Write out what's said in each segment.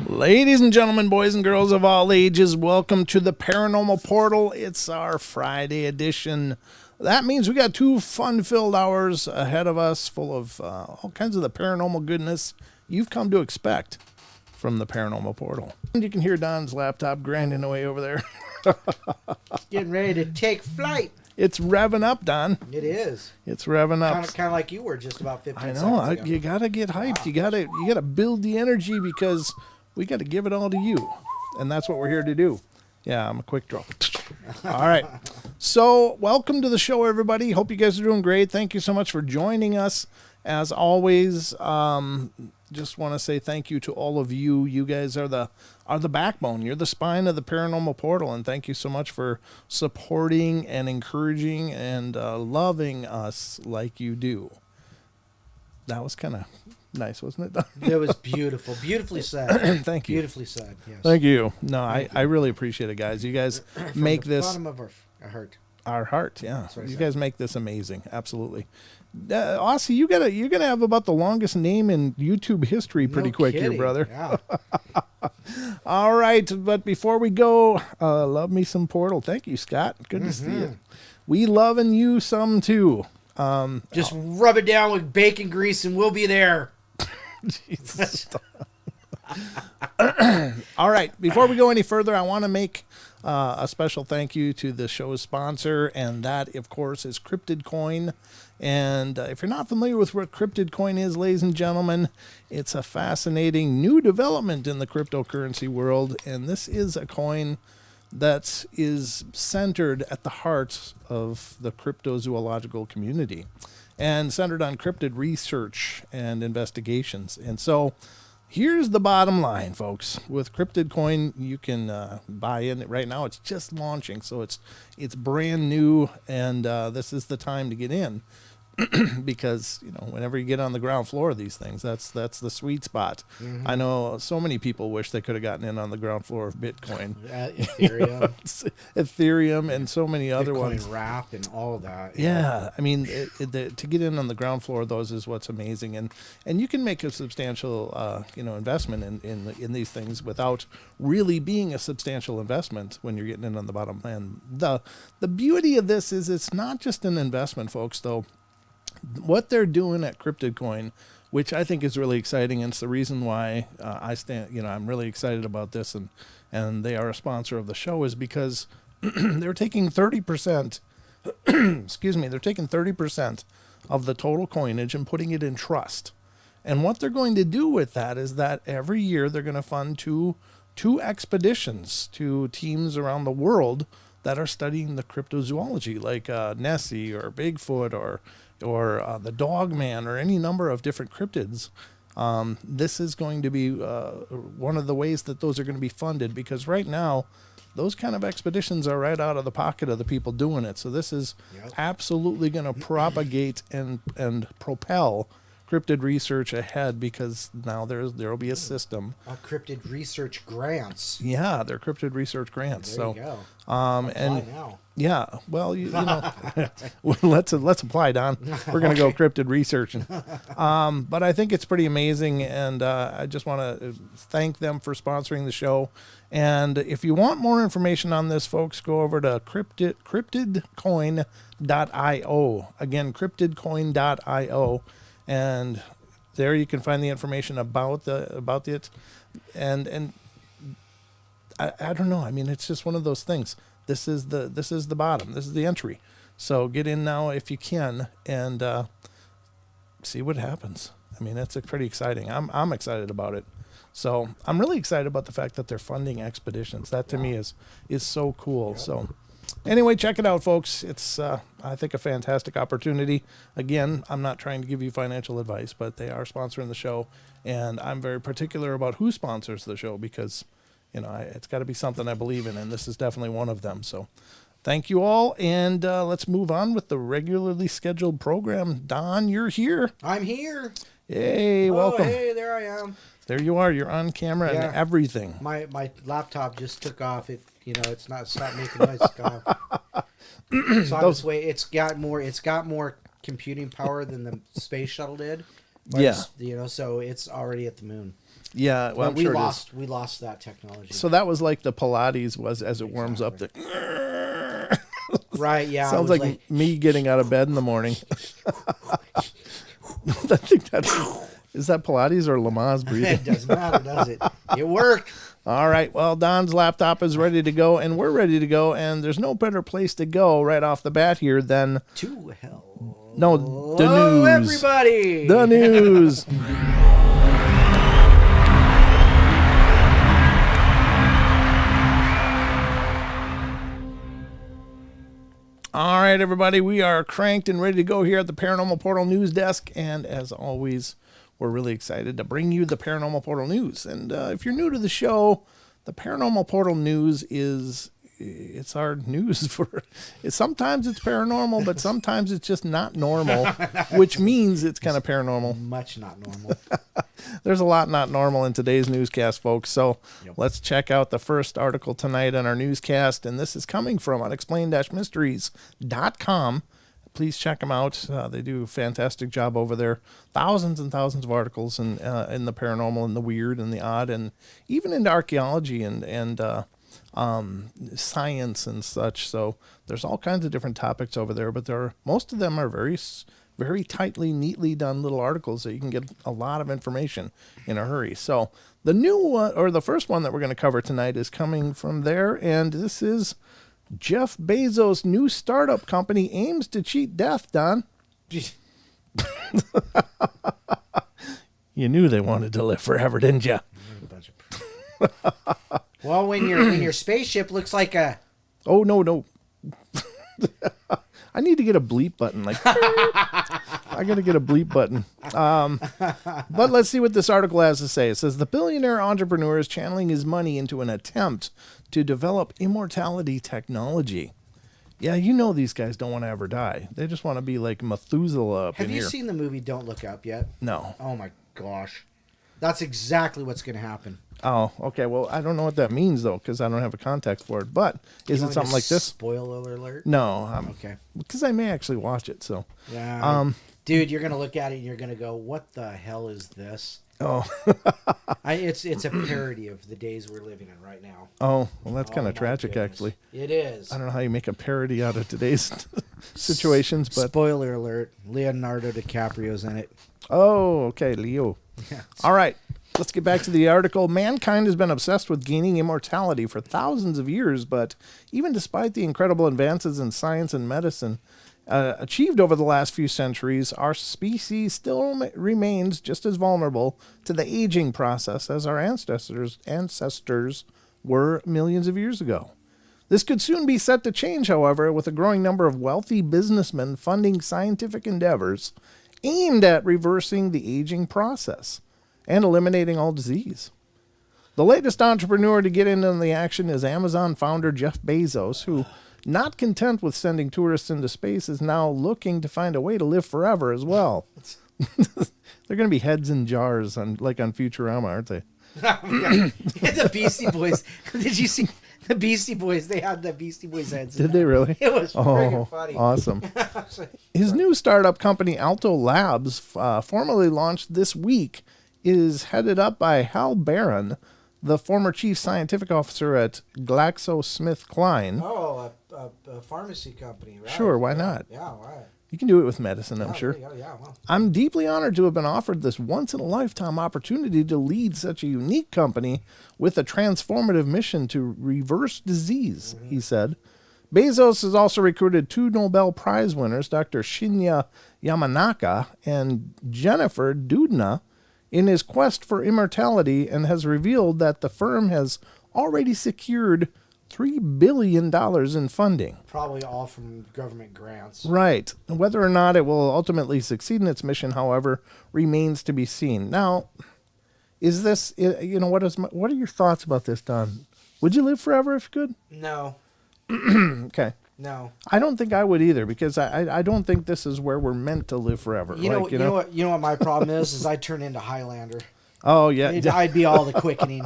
Ladies and gentlemen, boys and girls of all ages, welcome to the Paranormal Portal. It's our Friday edition. That means we got 2 fun-filled hours ahead of us full of all kinds of the paranormal goodness you've come to expect from the Paranormal Portal. And you can hear Don's laptop grinding away over there. Getting ready to take flight. It's revving up, Don. It is. It's revving up. Kind of like you were just about 15 seconds ago. You got to get hyped. Wow. You got to build the energy because we got to give it all to you. And that's what we're here to do. Yeah, I'm a quick draw. All right. So welcome to the show, everybody. Hope you guys are doing great. Thank you so much for joining us. As always, just want to say thank you to all of you. You guys are the backbone. You're the spine of the Paranormal Portal. And thank you so much for supporting and encouraging and loving us like you do. That was kind of nice, wasn't it? It was beautiful. Beautifully said. Thank you. Beautifully said, yes. Thank you. No, I really appreciate it, guys. You guys make this... From the bottom of our heart. Our heart, yeah. You guys make this amazing. Absolutely. Aussie, you're gonna have about the longest name in YouTube history pretty quick here, brother. Yeah. All right, but before we go, love me some Portal. Thank you, Scott. Good to see you. We loving you some too. Just rub it down with bacon grease and we'll be there. Jesus. All right, before we go any further, I want to make a special thank you to the show's sponsor, and that, of course, is Cryptid Coin. And if you're not familiar with what Cryptid Coin is, ladies and gentlemen, it's a fascinating new development in the cryptocurrency world, and this is a coin that is centered at the heart of the cryptozoological community and centered on cryptid research and investigations. And so Here's the bottom line, folks. With Cryptid Coin, you can buy in. Right now, it's just launching, so it's brand new, and this is the time to get in. Because whenever you get on the ground floor of these things, that's the sweet spot. Mm-hmm. I know so many people wish they could have gotten in on the ground floor of Bitcoin, Ethereum, Ethereum, and so many other ones. Wrap and all of that. Yeah, I mean, to get in on the ground floor of those is what's amazing, and you can make a substantial investment in these things without really being a substantial investment when you're getting in on the bottom. And the beauty of this is it's not just an investment, folks, though. What they're doing at Cryptid Coin, which I think is really exciting, and it's the reason why I'm really excited about this, and they are a sponsor of the show, is because they're taking 30%. Excuse me, they're taking 30% of the total coinage and putting it in trust. And what they're going to do with that is that every year they're going to fund two expeditions to teams around the world that are studying the cryptozoology, like Nessie or Bigfoot or the Dogman or any number of different cryptids. This is going to be one of the ways that those are going to be funded, because right now those kind of expeditions are right out of the pocket of the people doing it. So this is absolutely going to propagate and propel cryptid research ahead, because now there will be a system. Cryptid research grants. Yeah, they're cryptid research grants. There you go. And now. Yeah, well, let's apply, Don. We're going to go cryptid researching. But I think it's pretty amazing, and I just want to thank them for sponsoring the show. And if you want more information on this, folks, go over to cryptidcoin.io. Again, cryptidcoin.io, and there you can find the information about it. And I don't know. I mean, it's just one of those things. This is the bottom. This is the entry. So get in now if you can, and see what happens. I mean, it's pretty exciting. I'm excited about it. So I'm really excited about the fact that they're funding expeditions. That to me is so cool. Yep. So anyway, check it out, folks. It's I think a fantastic opportunity. Again, I'm not trying to give you financial advice, but they are sponsoring the show, and I'm very particular about who sponsors the show, because it's got to be something I believe in, and this is definitely one of them. So thank you all, and let's move on with the regularly scheduled program. Don, you're here. I'm here. Hey, welcome. Hey, there I am. There you are. You're on camera and everything. My laptop just took off. It's not stopped making noise. It's gone off. So on its way. It's got more computing power than the space shuttle did. So it's already at the moon. Yeah, well, we lost that technology. So that was like the Pilates was as it warms up. Right, yeah. Sounds like me getting out of bed in the morning. I think is that Pilates or Lamaze breathing? It doesn't matter, does it? It worked. All right, well, Don's laptop is ready to go, and we're ready to go, and there's no better place to go right off the bat here than... To hell. No, the news. Everybody! The news. All right, everybody, we are cranked and ready to go here at the Paranormal Portal News Desk, and as always, we're really excited to bring you the Paranormal Portal News. And if you're new to the show, the Paranormal Portal News it's our news sometimes it's paranormal, but sometimes it's just not normal, which means it's kind of paranormal. Much not normal. There's a lot not normal in today's newscast, folks. So Let's check out the first article tonight on our newscast, and this is coming from unexplained-mysteries.com. Please check them out. They do a fantastic job over there. Thousands and thousands of articles in the paranormal and the weird and the odd, and even into archaeology and science and such. So there's all kinds of different topics over there, but most of them are very, very tightly, neatly done little articles that you can get a lot of information in a hurry. So the new one, or the first one that we're going to cover tonight, is coming from there, and this is Jeff Bezos' new startup company aims to cheat death, Don. You knew they wanted to live forever, didn't you? Well, when your spaceship looks like a... Oh, no. I need to get a bleep button. Like, I got to get a bleep button. But let's see what this article has to say. It says, the billionaire entrepreneur is channeling his money into an attempt to develop immortality technology. Yeah, you know these guys don't want to ever die. They just want to be like Methuselah up in here. Have you seen the movie Don't Look Up yet? No. Oh, my gosh. That's exactly what's going to happen. Oh, okay. Well, I don't know what that means, though, because I don't have a context for it. But is it something like this? Spoiler alert? No. Okay. Because I may actually watch it, so. Yeah. Dude, you're going to look at it and you're going to go, what the hell is this? Oh. It's a parody of the days we're living in right now. Oh, well, that's kind Oh, of my tragic, goodness. actually. It is. I don't know how you make a parody out of today's situations, but. Spoiler alert, Leonardo DiCaprio's in it. Oh, okay, Leo. Yeah. All right, let's get back to the article. Mankind has been obsessed with gaining immortality for thousands of years, but even despite the incredible advances in science and medicine achieved over the last few centuries, our species still remains just as vulnerable to the aging process as our ancestors were millions of years ago. This could soon be set to change, however, with a growing number of wealthy businessmen funding scientific endeavors aimed at reversing the aging process and eliminating all disease. The latest entrepreneur to get in on the action is Amazon founder Jeff Bezos, who, not content with sending tourists into space, is now looking to find a way to live forever as well. They're going to be heads in jars, on Futurama, aren't they? The Beastie Boys. Did you see the Beastie Boys? They had the Beastie Boys heads. Did they really? It was friggin' funny. Awesome. His new startup company, Alto Labs, formally launched this week, is headed up by Hal Barron, the former chief scientific officer at GlaxoSmithKline. Oh, a pharmacy company, right? Sure, why not? Yeah, right. You can do it with medicine, I'm sure. Yeah, well. I'm deeply honored to have been offered this once-in-a-lifetime opportunity to lead such a unique company with a transformative mission to reverse disease, he said. Bezos has also recruited 2 Nobel Prize winners, Dr. Shinya Yamanaka and Jennifer Doudna, in his quest for immortality, and has revealed that the firm has already secured $3 billion in funding. Probably all from government grants. Right. Whether or not it will ultimately succeed in its mission, however, remains to be seen. Now, is this, what are your thoughts about this, Don? Would you live forever if you could? No. Okay. No. I don't think I would either, because I don't think this is where we're meant to live forever. You know what my problem is I'd turn into Highlander. Oh, yeah. I'd be all the quickening.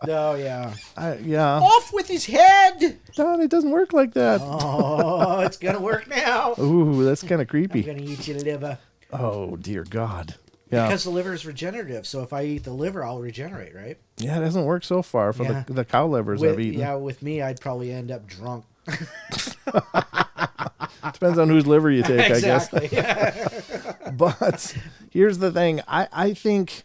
Oh, yeah. Yeah. Off with his head! Don, it doesn't work like that. Oh, it's going to work now. Ooh, that's kind of creepy. I'm going to eat your liver. Oh, dear God. Yeah. Because the liver is regenerative, so if I eat the liver, I'll regenerate, right? Yeah, it doesn't work so far for the cow livers I've eaten. Yeah, with me, I'd probably end up drunk. Depends on whose liver you take, exactly. I guess. But here's the thing. I think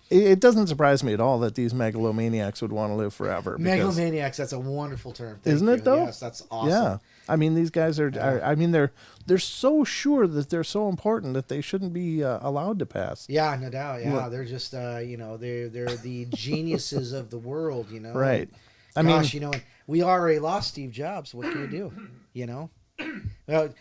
it doesn't surprise me at all that these megalomaniacs would want to live forever. Megalomaniacs, that's a wonderful term. Isn't it, though? Yes, that's awesome. Yeah. I mean, these guys are, they're so sure that they're so important that they shouldn't be allowed to pass. Yeah, no doubt. Yeah, Look. they're just, they're the geniuses of the world, Right. Gosh, we already lost Steve Jobs. What can we do? Well,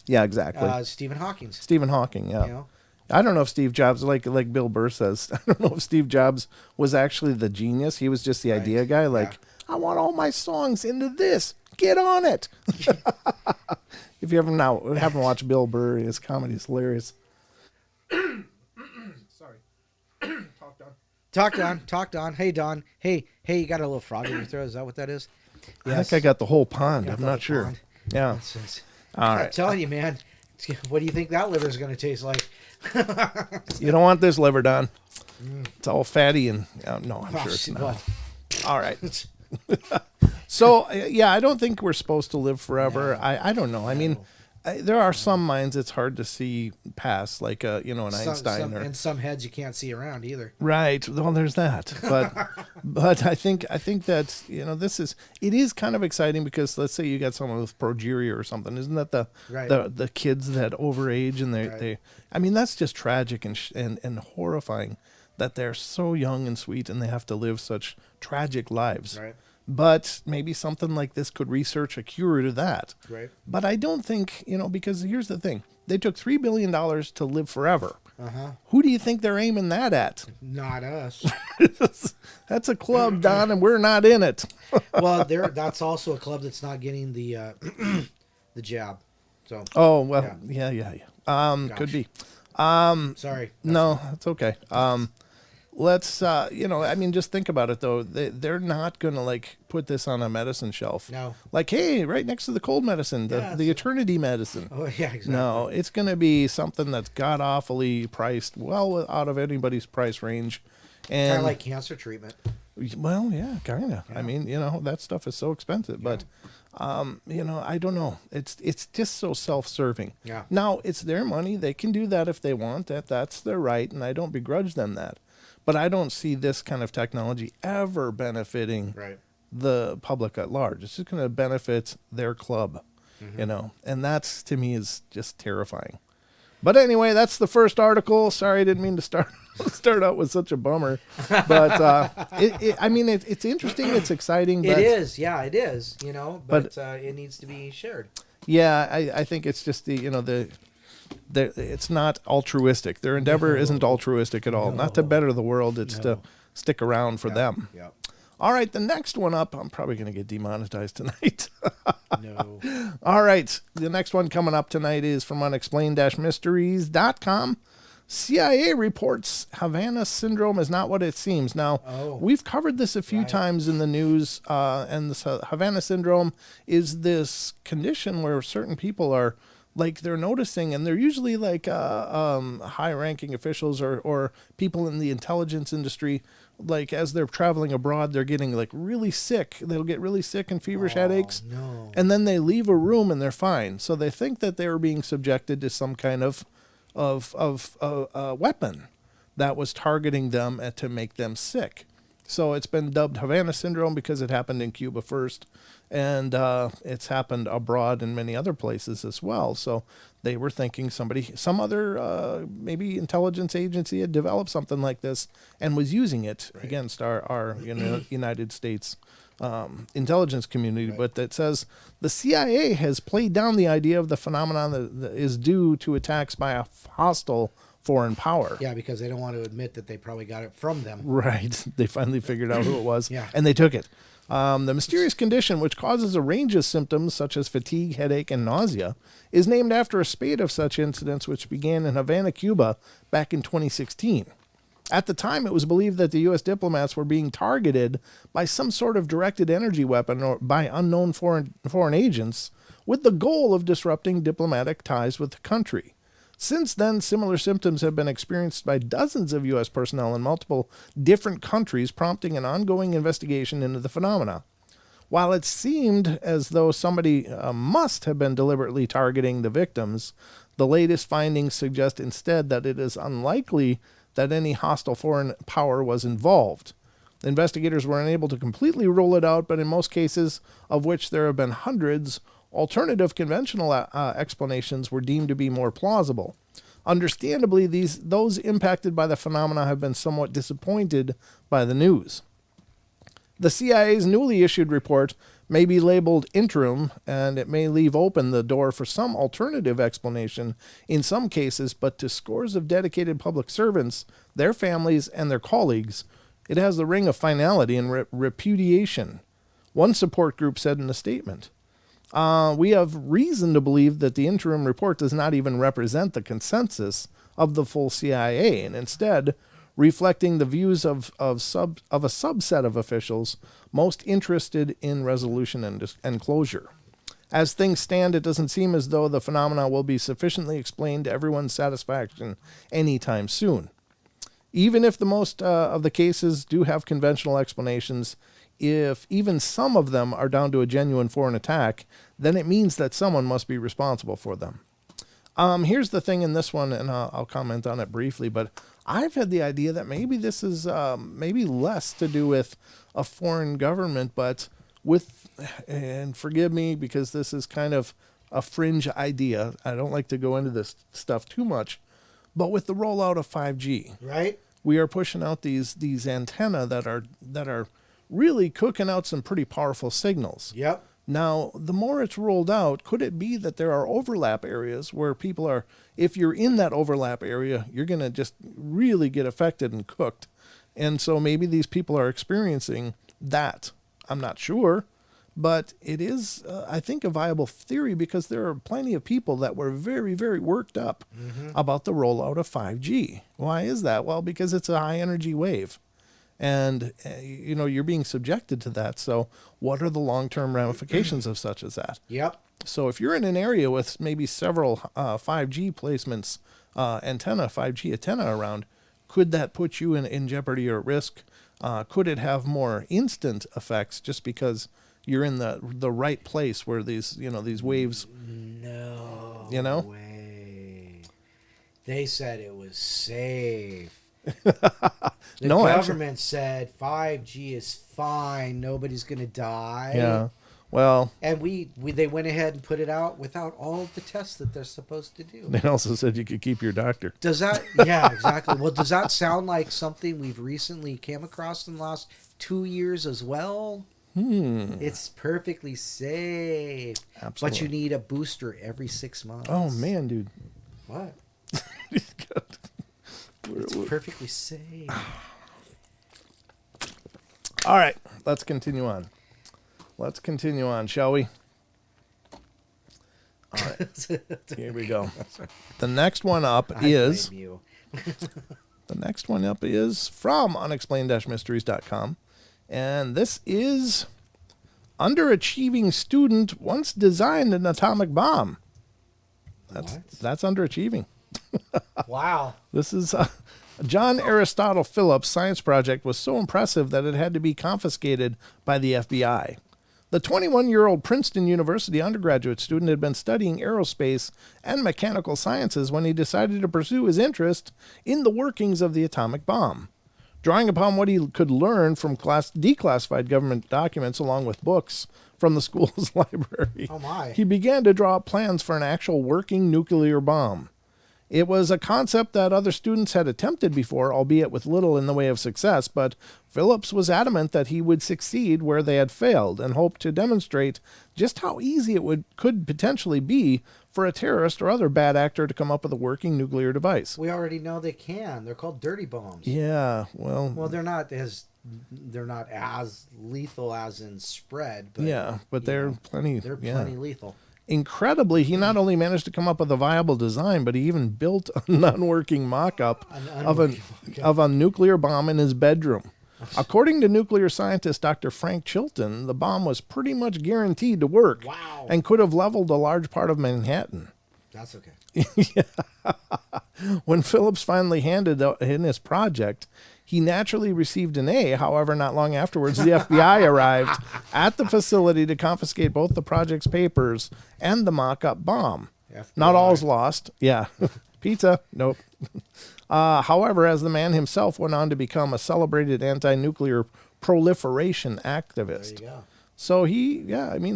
yeah, exactly. Stephen Hawking. Stephen Hawking, yeah. I don't know if Steve Jobs, like Bill Burr says, I don't know if Steve Jobs was actually the genius. He was just the idea guy. Like, I want all my songs into this. Get on it. If you haven't watched Bill Burr, his comedy is hilarious. Sorry. Talk, Don. Hey, Don. Hey, you got a little frog in your throat. Is that what that is? Yes. I think I got the whole pond. I'm not sure. Pond. Yeah. All right. I'm telling you, man. What do you think that liver is going to taste like? You don't want this liver, Don. It's all fatty and no, I'm sure it's not. What? All right. So, yeah, I don't think we're supposed to live forever. No. I don't know. I mean, there are some minds it's hard to see past, like, an Einstein. And some heads you can't see around either. Right. Well, there's that. But I think that, it is kind of exciting because let's say you got someone with progeria or something. Isn't that the kids that overage and they I mean, that's just tragic and horrifying that they're so young and sweet and they have to live such tragic lives. Right. But maybe something like this could research a cure to that. Right. But I don't think, because here's the thing. They took $3 billion to live forever. Uh-huh. Who do you think they're aiming that at? Not us. That's a club, Don, and we're not in it. Well, that's also a club that's not getting the the jab. So. Oh, well, yeah. Could be. Sorry. No, it's okay. Let's, just think about it, though. They're not going to, put this on a medicine shelf. No. Hey, right next to the cold medicine, the eternity medicine. Oh, yeah, exactly. No, it's going to be something that's god-awfully priced, well out of anybody's price range. And kind of like cancer treatment. Well, yeah, kind of. Yeah. I mean, that stuff is so expensive. But, I don't know. It's just so self-serving. Yeah. Now, it's their money. They can do that if they want. That's their right, and I don't begrudge them that. But I don't see this kind of technology ever benefiting the public at large. It's just going to benefit their club, and that's, to me, is just terrifying. But anyway, that's the first article. Sorry, I didn't mean to start out with such a bummer. But, it's interesting. It's exciting. But it is. Yeah, it is, but it needs to be shared. Yeah, I think it's just it's not altruistic. Their endeavor isn't altruistic at all. Not to better the world. It's to stick around for them. Yeah. All right, the next one up, I'm probably going to get demonetized tonight. No. All right, the next one coming up tonight is from unexplained-mysteries.com. CIA reports Havana syndrome is not what it seems. Now, we've covered this a few times in the news, and this Havana syndrome is this condition where certain people are, they're noticing, and they're usually high-ranking officials or people in the intelligence industry. As they're traveling abroad, they're getting really sick. They'll get really sick and feverish headaches, and then they leave a room and they're fine. So they think that they were being subjected to some kind of weapon that was targeting them to make them sick. So it's been dubbed Havana syndrome because it happened in Cuba first, and it's happened abroad in many other places as well. So they were thinking some other maybe intelligence agency had developed something like this and was using it against our United States intelligence community. But that says the CIA has played down the idea of the phenomenon that is due to attacks by a hostile foreign power. Yeah, because they don't want to admit that they probably got it from them. Right. They finally figured out who it was, Yeah. and they took it. The mysterious condition, which causes a range of symptoms such as fatigue, headache, and nausea, is named after a spate of such incidents which began in Havana, Cuba, back in 2016. At the time, it was believed that the U.S. diplomats were being targeted by some sort of directed energy weapon or by unknown foreign agents with the goal of disrupting diplomatic ties with the country. Since then, similar symptoms have been experienced by dozens of U.S. personnel in multiple different countries, prompting an ongoing investigation into the phenomena. While it seemed as though somebody must have been deliberately targeting the victims, the latest findings suggest instead that it is unlikely that any hostile foreign power was involved. Investigators were unable to completely rule it out, but in most cases, of which there have been hundreds, alternative conventional explanations were deemed to be more plausible. Understandably, those impacted by the phenomena have been somewhat disappointed by the news. The CIA's newly issued report may be labeled interim, and it may leave open the door for some alternative explanation in some cases, but to scores of dedicated public servants, their families, and their colleagues, it has the ring of finality and repudiation. One support group said in a statement, we have reason to believe that the interim report does not even represent the consensus of the full CIA, and instead reflecting the views of a subset of officials most interested in resolution and closure. As things stand, it doesn't seem as though the phenomena will be sufficiently explained to everyone's satisfaction anytime soon. Even if the most of the cases do have conventional explanations, if even some of them are down to a genuine foreign attack, then it means that someone must be responsible for them. Here's the thing in this one, and I'll comment on it briefly, but I've had the idea that maybe this is maybe less to do with a foreign government, but with, and forgive me because this is kind of a fringe idea. I don't like to go into this stuff too much, but with the rollout of 5G, Right. we are pushing out these antenna that are really cooking out some pretty powerful signals. Yep. Now, the more it's rolled out, could it be that there are overlap areas where people are, if you're in that overlap area, you're going to just really get affected and cooked. And so maybe these people are experiencing that. I'm not sure, but it is, I think, a viable theory because there are plenty of people that were very, very worked up about the rollout of 5G. Why is that? Well, because it's a high energy wave. And, you're being subjected to that. So what are the long-term ramifications of such as that? Yep. So if you're in an area with maybe several 5G placements, 5G antenna around, could that put you in jeopardy or at risk? Could it have more instant effects just because you're in the right place where these waves? No way. They said it was safe. The government said 5G is fine. Nobody's going to die. Yeah. Well, and they went ahead and put it out without all of the tests that they're supposed to do. They also said you could keep your doctor. Does that? Yeah, exactly. Well, does that sound like something we've recently came across in the last 2 years as well? It's perfectly safe. Absolutely. But you need a booster every 6 months. Oh, man, dude. What? It's perfectly safe. All right, let's continue on. Shall we? All right, here we go. The next one up is from unexplained-mysteries.com, and this is underachieving student once designed an atomic bomb. That's underachieving. Wow. This is John Aristotle Phillips' science project was so impressive that it had to be confiscated by the FBI. The 21-year-old Princeton University undergraduate student had been studying aerospace and mechanical sciences when he decided to pursue his interest in the workings of the atomic bomb. Drawing upon what he could learn from declassified government documents along with books from the school's library, he began to draw up plans for an actual working nuclear bomb. It was a concept that other students had attempted before, albeit with little in the way of success, but Phillips was adamant that he would succeed where they had failed and hoped to demonstrate just how easy it could potentially be for a terrorist or other bad actor to come up with a working nuclear device. We already know they can. They're called dirty bombs. Yeah, well, they're not as lethal as in spread. But, yeah, but they're plenty lethal. Incredibly, he not only managed to come up with a viable design, but he even built a non-working mock-up of a nuclear bomb in his bedroom. According to nuclear scientist Dr. Frank Chilton, the bomb was pretty much guaranteed to work and could have leveled a large part of Manhattan. That's okay. When Phillips finally handed in his project, he naturally received an A. However, not long afterwards, the FBI arrived at the facility to confiscate both the project's papers and the mock-up bomb. FBI. Not all's lost. Yeah. Pizza. Nope. However, as the man himself went on to become a celebrated anti-nuclear proliferation activist. There you go. So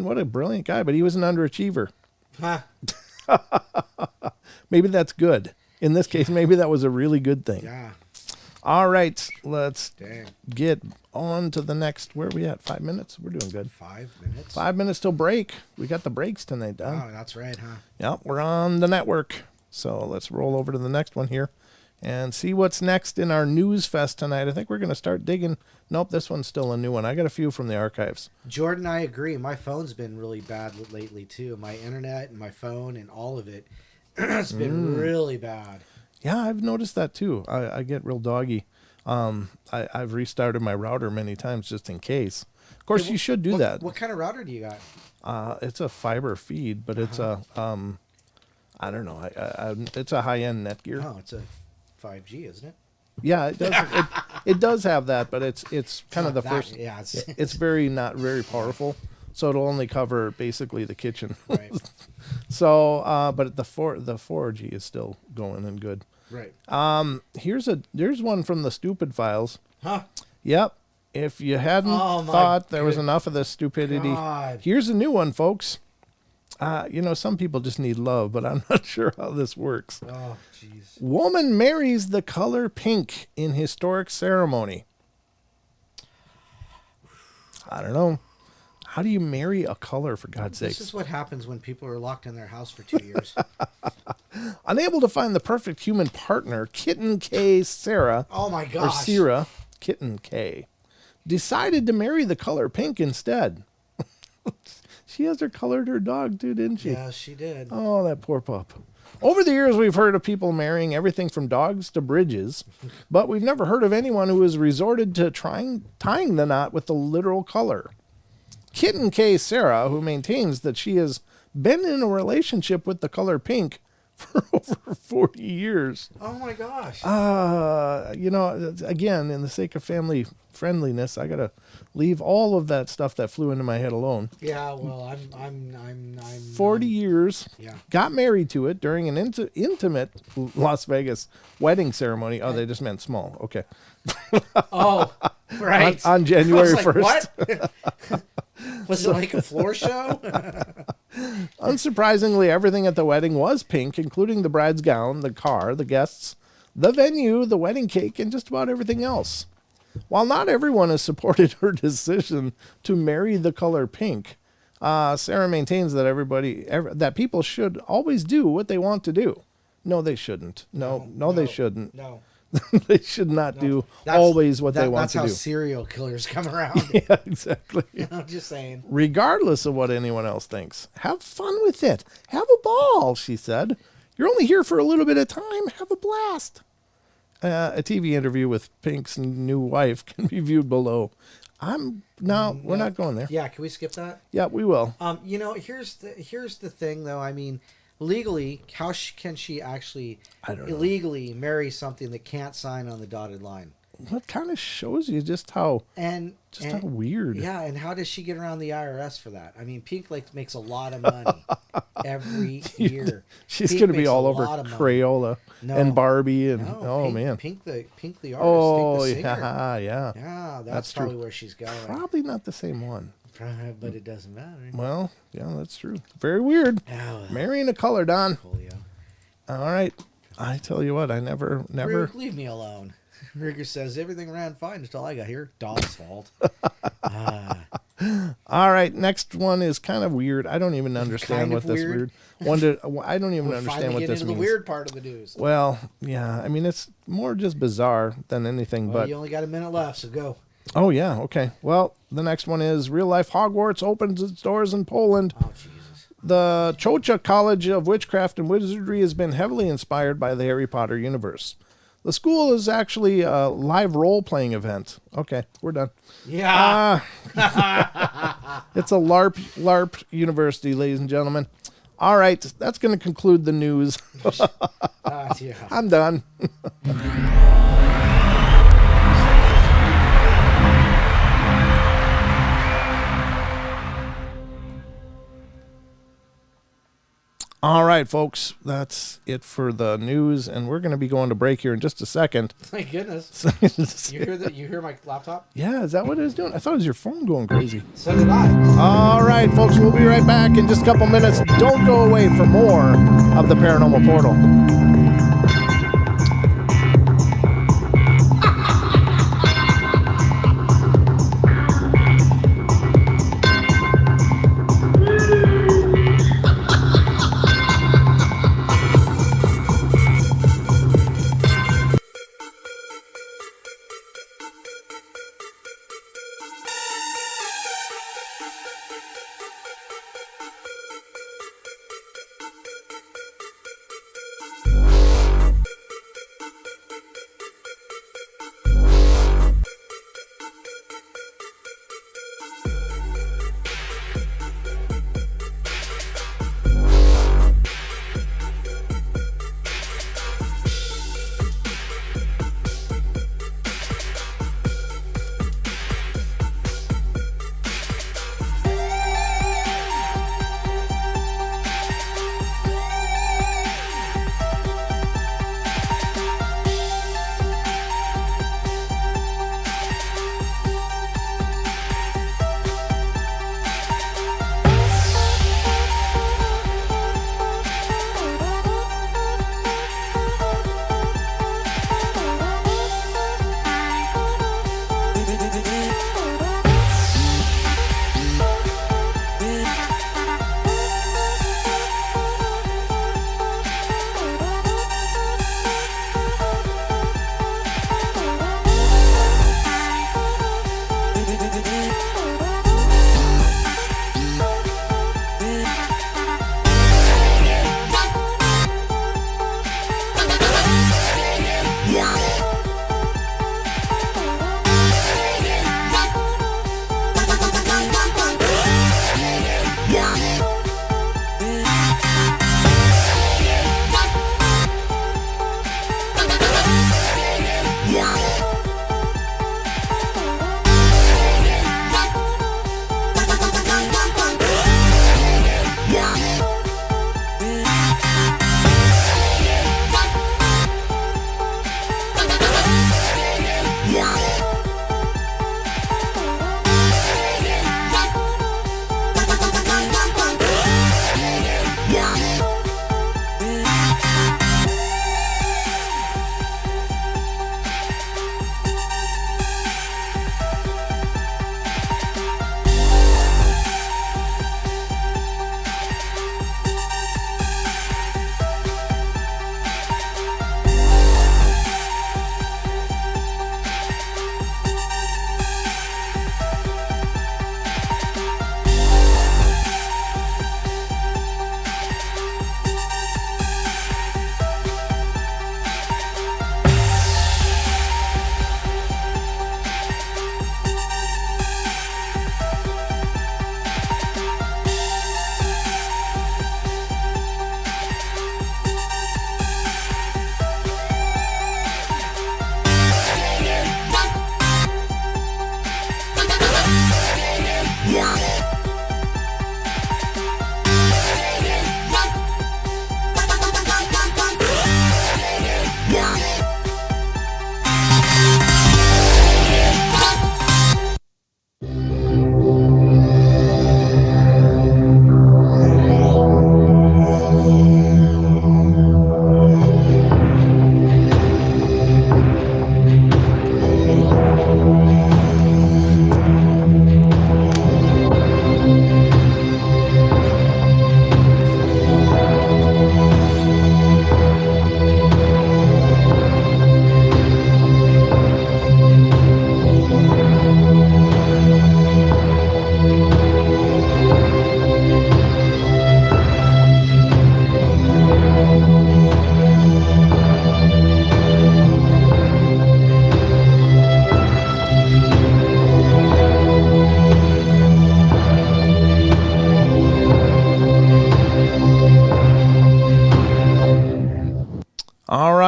what a brilliant guy, but he was an underachiever. Huh. Maybe that's good. In this case, maybe that was a really good thing. Yeah. All right, let's get on to the next. Where are we at? 5 minutes? We're doing good. 5 minutes? 5 minutes till break. We got the breaks tonight, Don. Oh, that's right, huh? Yep, we're on the network. So let's roll over to the next one here and see what's next in our news fest tonight. I think we're going to start digging. Nope, this one's still a new one. I got a few from the archives. Jordan, I agree. My phone's been really bad lately, too. My internet and my phone and all of it. It's been really bad. Yeah, I've noticed that too. I get real doggy. I've restarted my router many times just in case. Of course, you should do that. What kind of router do you got? It's a fiber feed, but it's a I don't know. It's a high-end Netgear. Oh, it's a 5G, isn't it? Yeah, it does. It does have that, but it's kind of the first. Yeah, it's not very powerful, so it'll only cover basically the kitchen. Right. So, but the 4G is still going and good. Right. There's one from the Stupid Files. Huh? Yep. If you hadn't thought there was enough of this stupidity, here's a new one, folks. Some people just need love, but I'm not sure how this works. Oh, jeez. Woman marries the color pink in historic ceremony. I don't know. How do you marry a color, for God's sake? This is what happens when people are locked in their house for 2 years. Unable to find the perfect human partner, Kitten K. Sarah, Oh my or gosh. Sarah, Kitten K, decided to marry the color pink instead. She has colored her dog too, didn't she? Yeah, she did. Oh, that poor pup. Over the years, we've heard of people marrying everything from dogs to bridges, but we've never heard of anyone who has resorted to tying the knot with the literal color. Kitten K. Sarah, who maintains that she has been in a relationship with the color pink for over 40 years. Oh my gosh. Again, in the sake of family friendliness, I gotta leave all of that stuff that flew into my head alone. Yeah, well, I'm 40 years. Yeah. Got married to it during an intimate Las Vegas wedding ceremony. Oh, they just meant small. Okay. Oh, right. On January I was like, 1st. What? Was it like a floor show? Unsurprisingly, everything at the wedding was pink, including the bride's gown, the car, the guests, the venue, the wedding cake, and just about everything else. While not everyone has supported her decision to marry the color pink, Sarah maintains that that people should always do what they want to do. No, they shouldn't. No, they shouldn't. No. They should not do always what they want to do. That's how serial killers come around. Yeah, exactly. I'm just saying. Regardless of what anyone else thinks, have fun with it. Have a ball, she said. You're only here for a little bit of time. Have a blast. A TV interview with Pink's new wife can be viewed below. We're not going there. Yeah, can we skip that? Yeah, we will. Here's the thing, though. I mean, legally, how can she actually illegally marry something that can't sign on the dotted line? What kind of shows you just how how weird. Yeah, and how does she get around the IRS for that? I mean, Pink makes a lot of money every year. She's going to be all over Crayola and Barbie and man, Pink the artist. Oh, Pink the singer. Yeah. That's probably where she's going. Probably not the same one. But it doesn't matter. Well, yeah, that's true. Very weird. Marrying a color, Don. All right. I tell you what, I never. Leave me alone. Rigger says everything ran fine until I got here. Dog's fault. All right, next one is kind of weird. I don't even understand what this weird. I don't even understand what this means. The weird part of the news. Well, yeah, I mean it's more just bizarre than anything. But you only got a minute left, so go. Oh yeah, okay. Well, the next one is real life Hogwarts opens its doors in Poland. Oh Jesus. The Chocha College of Witchcraft and Wizardry has been heavily inspired by the Harry Potter universe. The school is actually a live role-playing event. Okay, we're done. Yeah. It's a LARP university, ladies and gentlemen. All right, that's going to conclude the news. Yeah. I'm done. All right, folks, that's it for the news, and we're going to be going to break here in just a second. Thank goodness. You hear my laptop? Yeah, is that what it was doing? I thought it was your phone going crazy. So did I. All right, folks, we'll be right back in just a couple minutes. Don't go away for more of the Paranormal Portal.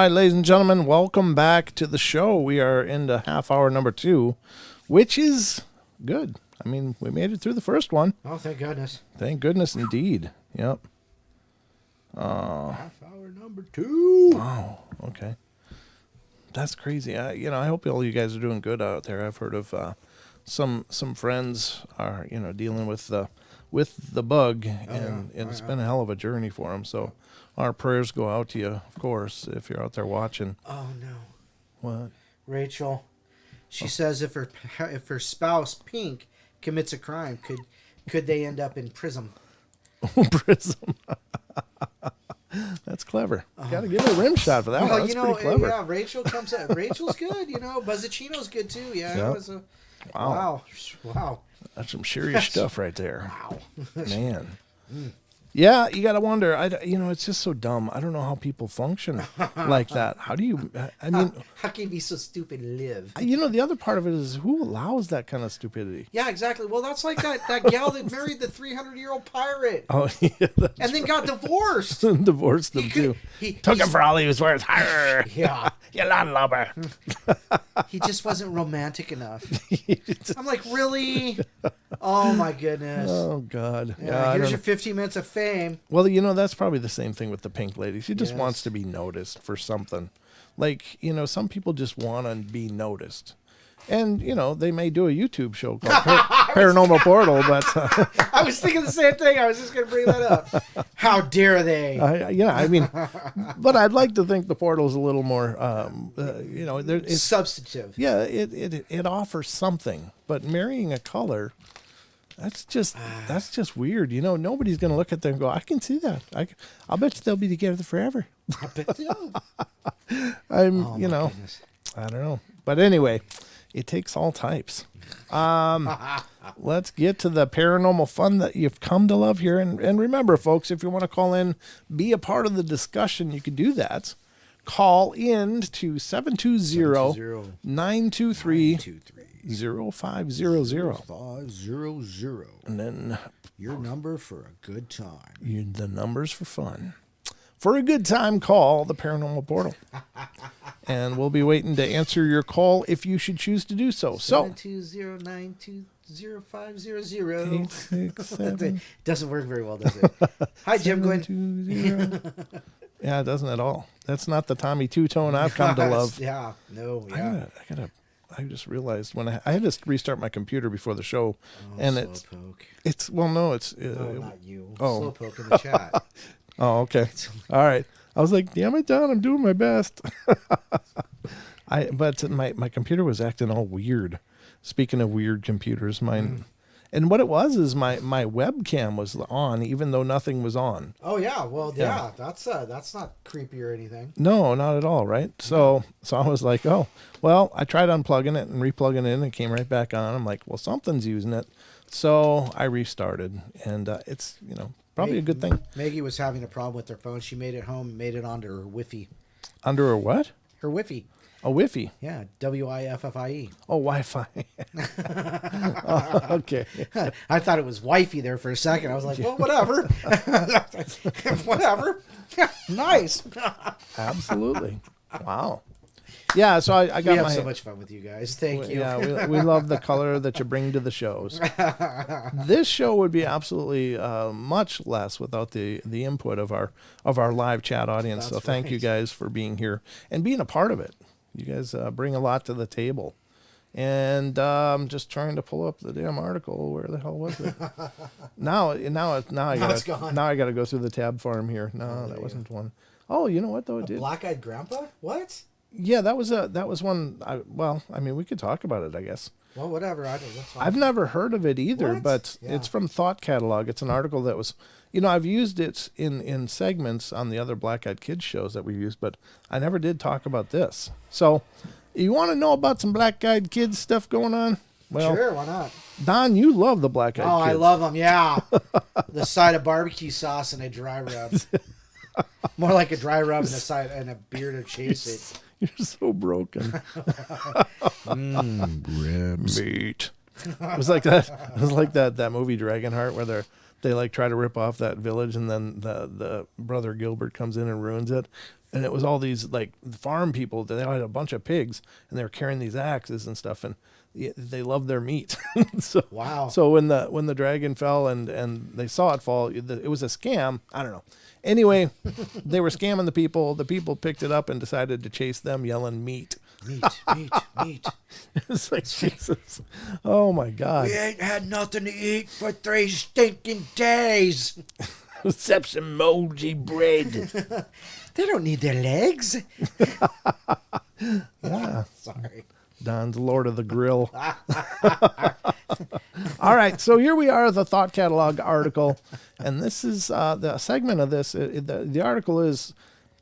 right, ladies and gentlemen, welcome back to the show. We are into half hour number 2, which is good. I mean, we made it through the first one. Oh, thank goodness. Thank goodness indeed. Yep. Half hour number 2. Wow. Okay. That's crazy. I hope all you guys are doing good out there. I've heard of some friends are, dealing with the bug, and it's been a hell of a journey for them. So our prayers go out to you, of course, if you're out there watching. Oh no. What? Rachel, she says if her spouse Pink commits a crime, could they end up in prison? Prism. That's clever. Got to give her a rim shot for that one. That's pretty clever. Yeah, Rachel comes out. Rachel's good, Buzzacino's good too. Yeah, Yep. It was wow. That's some serious stuff right there. Wow. Man. Yeah, you got to wonder. It's just so dumb. I don't know how people function like that. How do you, how can you be so stupid and live? The other part of it is who allows that kind of stupidity? Yeah, exactly. Well, that's like that gal that married the 300-year-old pirate. Oh, yeah. And then got divorced. Divorced them, too. Took him for all he was worth. Yeah. You landlubber. He just wasn't romantic enough. I'm like, really? Oh, my goodness. Oh, God. Yeah, here's your 15 minutes of fame. Well, that's probably the same thing with the pink lady. She just wants to be noticed for something. Like, some people just want to be noticed. And, they may do a YouTube show called Paranormal Portal, but... I was thinking the same thing. I was just going to bring that up. How dare they? But I'd like to think the portal's a little more, it's substantive. Yeah, it offers something. But marrying a color... That's just weird. Nobody's going to look at them and go, I can see that. I'll bet you they'll be together forever. I bet they will. Goodness. I don't know. But anyway, it takes all types. Let's get to the paranormal fun that you've come to love here. And remember, folks, if you want to call in, be a part of the discussion, you can do that. Call in to 720-923-0500. 500. And then your number for a good time. The numbers for fun. For a good time, call the Paranormal Portal. And we'll be waiting to answer your call if you should choose to do so. 720-920-0500. 867. Doesn't work very well, does it? Hi, Jim. Go ahead. Yeah, it doesn't at all. That's not the Tommy Two-Tone I've come to love. Yeah, no, yeah. I just realized when I had to restart my computer before the show, and Slowpoke. No, Not you. Oh. Slowpoke in the chat. Oh, okay. All right. I was like, damn it, Don, I'm doing my best. But my computer was acting all weird. Speaking of weird computers, mine. And what it was is my webcam was on, even though nothing was on. Oh yeah, well yeah, that's not creepy or anything. No, not at all, right? So I was like, oh, well, I tried unplugging it and replugging it in, and it came right back on. I'm like, well, something's using it, so I restarted, and it's probably a good thing. Maggie was having a problem with her phone. She made it home, made it onto her Wi-Fi. Under her what? Her Wi-Fi. A Wi-Fi. Yeah, Wiffi. Oh, Wi-Fi. Okay. I thought it was wifey there for a second. I was like, well, whatever. Whatever. Nice. Absolutely. Wow. Yeah, so I got we have so much fun with you guys. Thank you. Yeah, we love the color that you bring to the shows. This show would be absolutely much less without the input of our live chat audience. That's so thank you guys for being here and being a part of it. You guys bring a lot to the table. And I'm just trying to pull up the damn article. Where the hell was it? now I gotta go through the tab farm here. No, that wasn't one. Oh, you know what though? It did. Black-eyed grandpa? What? Yeah, that was one. We could talk about it, I guess. Well, whatever. That's fine. I've never heard of it either, What? but Yeah. it's from Thought Catalog. It's an article that was, I've used it in segments on the other Black Eyed Kids shows that we've used, but I never did talk about this. So, you want to know about some Black Eyed Kids stuff going on? Well, sure, why not? Don, you love the Black Eyed Kids. Oh, I love them, yeah. The side of barbecue sauce and a dry rub. More like a dry rub and a beer to chase it. You're so broken. Ribs. Meat. It was like that movie Dragonheart where they like try to rip off that village and then the brother Gilbert comes in and ruins it. And it was all these like farm people that they had a bunch of pigs and they were carrying these axes and stuff, and they loved their meat. So, Wow. So when the dragon fell and they saw it fall, it was a scam. I don't know. Anyway, they were scamming the people. The people picked it up and decided to chase them, yelling meat. Meat, meat, meat. It's like, Jesus. Oh my God. We ain't had nothing to eat for 3 stinking days. Except some moldy bread. They don't need their legs. Yeah. Sorry. Don's Lord of the Grill. All right, so here we are, the Thought Catalog article, and this is the segment of this. The article is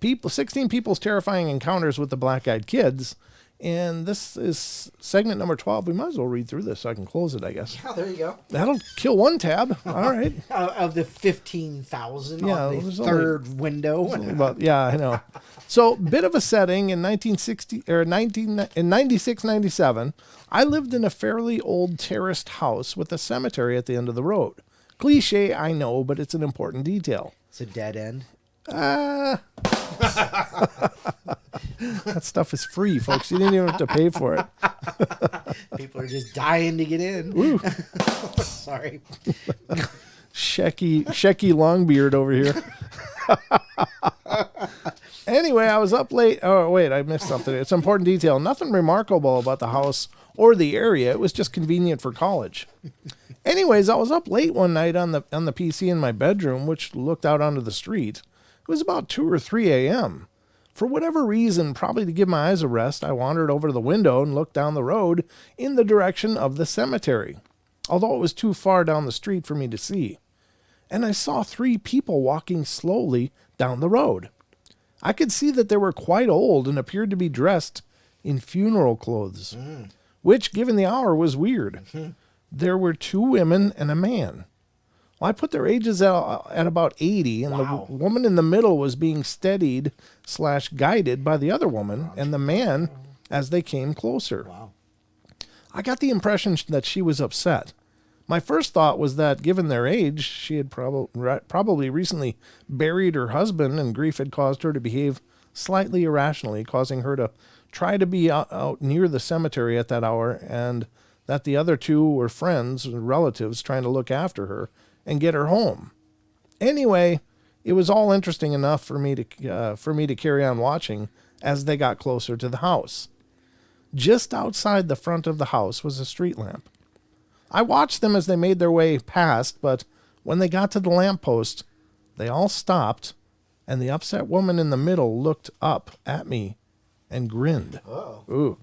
16 people's terrifying encounters with the black-eyed kids, and this is segment number 12. We might as well read through this so I can close it, I guess. Oh, there you go. That'll kill one tab. All right. Of the 15,000 Yeah, on the there's third window. But yeah, I know. So, bit of a setting in 96, 97. I lived in a fairly old terraced house with a cemetery at the end of the road. Cliche, I know, but it's an important detail. It's a dead end. That stuff is free, folks. You didn't even have to pay for it. People are just dying to get in. Ooh. Sorry. Shecky Longbeard over here. Anyway, I was up late. Oh, wait, I missed something. It's an important detail. Nothing remarkable about the house or the area. It was just convenient for college. Anyways, I was up late one night on the PC in my bedroom, which looked out onto the street. It was about 2 or 3 a.m. For whatever reason, probably to give my eyes a rest, I wandered over to the window and looked down the road in the direction of the cemetery, although it was too far down the street for me to see. And I saw 3 people walking slowly down the road. I could see that they were quite old and appeared to be dressed in funeral clothes, which, given the hour, was weird. There were 2 women and a man. Well, I put their ages at about 80, and Wow. the woman in the middle was being steadied/guided by the other woman and the man as they came closer. Wow. I got the impression that she was upset. My first thought was that, given their age, she had probably recently buried her husband, and grief had caused her to behave slightly irrationally, causing her to try to be out near the cemetery at that hour, and that the other 2 were friends and relatives trying to look after her and get her home. Anyway, it was all interesting enough for me to carry on watching as they got closer to the house. Just outside the front of the house was a street lamp. I watched them as they made their way past, but when they got to the lamppost, they all stopped, and the upset woman in the middle looked up at me and grinned. Oh. Ooh.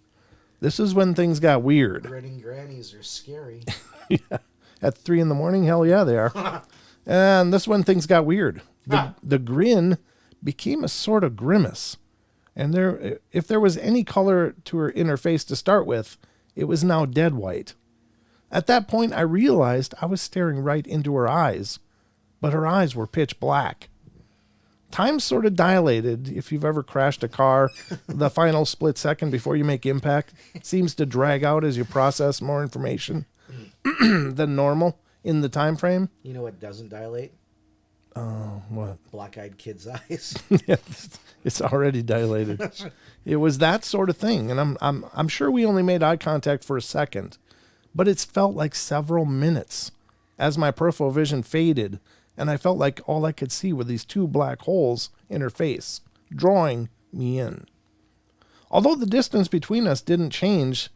This is when things got weird. Grinning grannies are scary. Yeah. At 3 a.m, hell yeah, they are. And this is when things got weird. The grin became a sort of grimace. And if there was any color to her inner face to start with, it was now dead white. At that point, I realized I was staring right into her eyes, but her eyes were pitch black. Time sort of dilated. If you've ever crashed a car, the final split second before you make impact seems to drag out as you process more information than normal in the time frame. You know what doesn't dilate? What? Black-eyed kids' eyes. It's already dilated. It was that sort of thing, and I'm sure we only made eye contact for a second, but it's felt like several minutes as my peripheral vision faded, and I felt like all I could see were these 2 black holes in her face, drawing me in. Although the distance between us didn't change,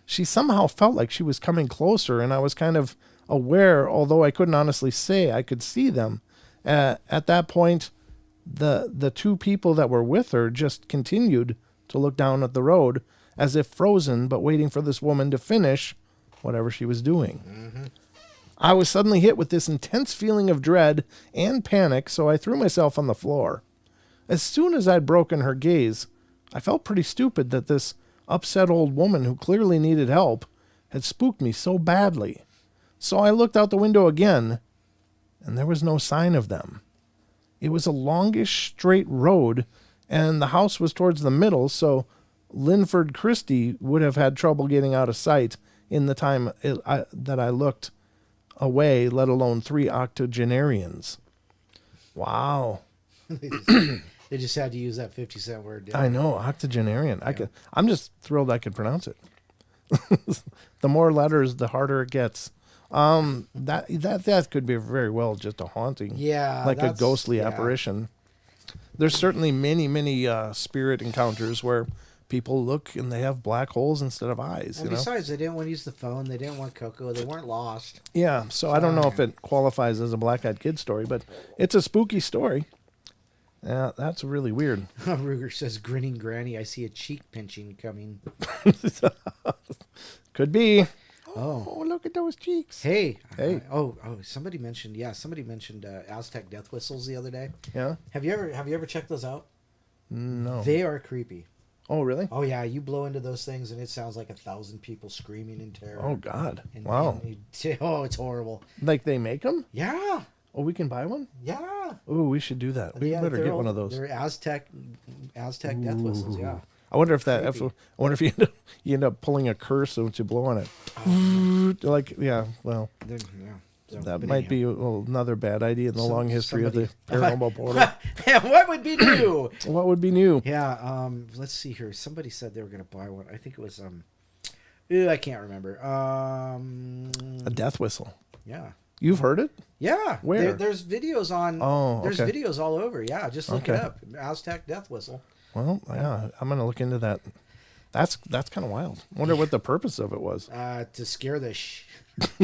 she somehow felt like she was coming closer, and I was kind of aware, although I couldn't honestly say I could see them. At that point, the 2 people that were with her just continued to look down at the road as if frozen, but waiting for this woman to finish whatever she was doing. Mm-hmm. I was suddenly hit with this intense feeling of dread and panic, so I threw myself on the floor. As soon as I'd broken her gaze, I felt pretty stupid that this upset old woman who clearly needed help had spooked me so badly. So I looked out the window again, and there was no sign of them. It was a longish, straight road, and the house was towards the middle, so Linford Christie would have had trouble getting out of sight in the time that I looked away, let alone 3 octogenarians. Wow. They just had to use that 50-cent word. Didn't I they? know, octogenarian. I'm just thrilled I could pronounce it. The more letters, the harder it gets. That could be very well just a haunting. Yeah, like a that's- ghostly yeah. apparition. There's certainly many spirit encounters where people look and they have black holes instead of eyes. And besides, they didn't want to use the phone. They didn't want Coco. They weren't lost. Yeah, so I don't know if it qualifies as a black-eyed kid story, but it's a spooky story. Yeah, that's really weird. Ruger says, grinning granny, I see a cheek pinching coming. Could be. Oh, look at those cheeks. Hey. Hey. Somebody mentioned Aztec death whistles the other day. Yeah? Have you ever checked those out? No. They are creepy. Oh, really? Oh yeah, you blow into those things and it sounds like 1,000 people screaming in terror. Oh, God. And, Wow. it's horrible. Like they make them? Yeah. Oh, we can buy one? Yeah. Oh, we should do that. We better get one of those. They're Aztec death whistles. Yeah. I wonder if you end up pulling a curse once you blow on it. Like, yeah, well, Yeah. So, that but might anyhow. be another bad idea in the long history of the somebody- Paranormal Portal. What would be new? What would be new? Yeah. Let's see here. Somebody said they were gonna buy one. I think it was I can't remember. A death whistle. Yeah. You've heard it? Yeah. Where? There's videos on. Oh, There's okay. videos all over. Yeah. Just look it Okay. up. Aztec death whistle. Well, yeah, I'm gonna look into that. That's kind of wild. Wonder what the purpose of it was. To scare the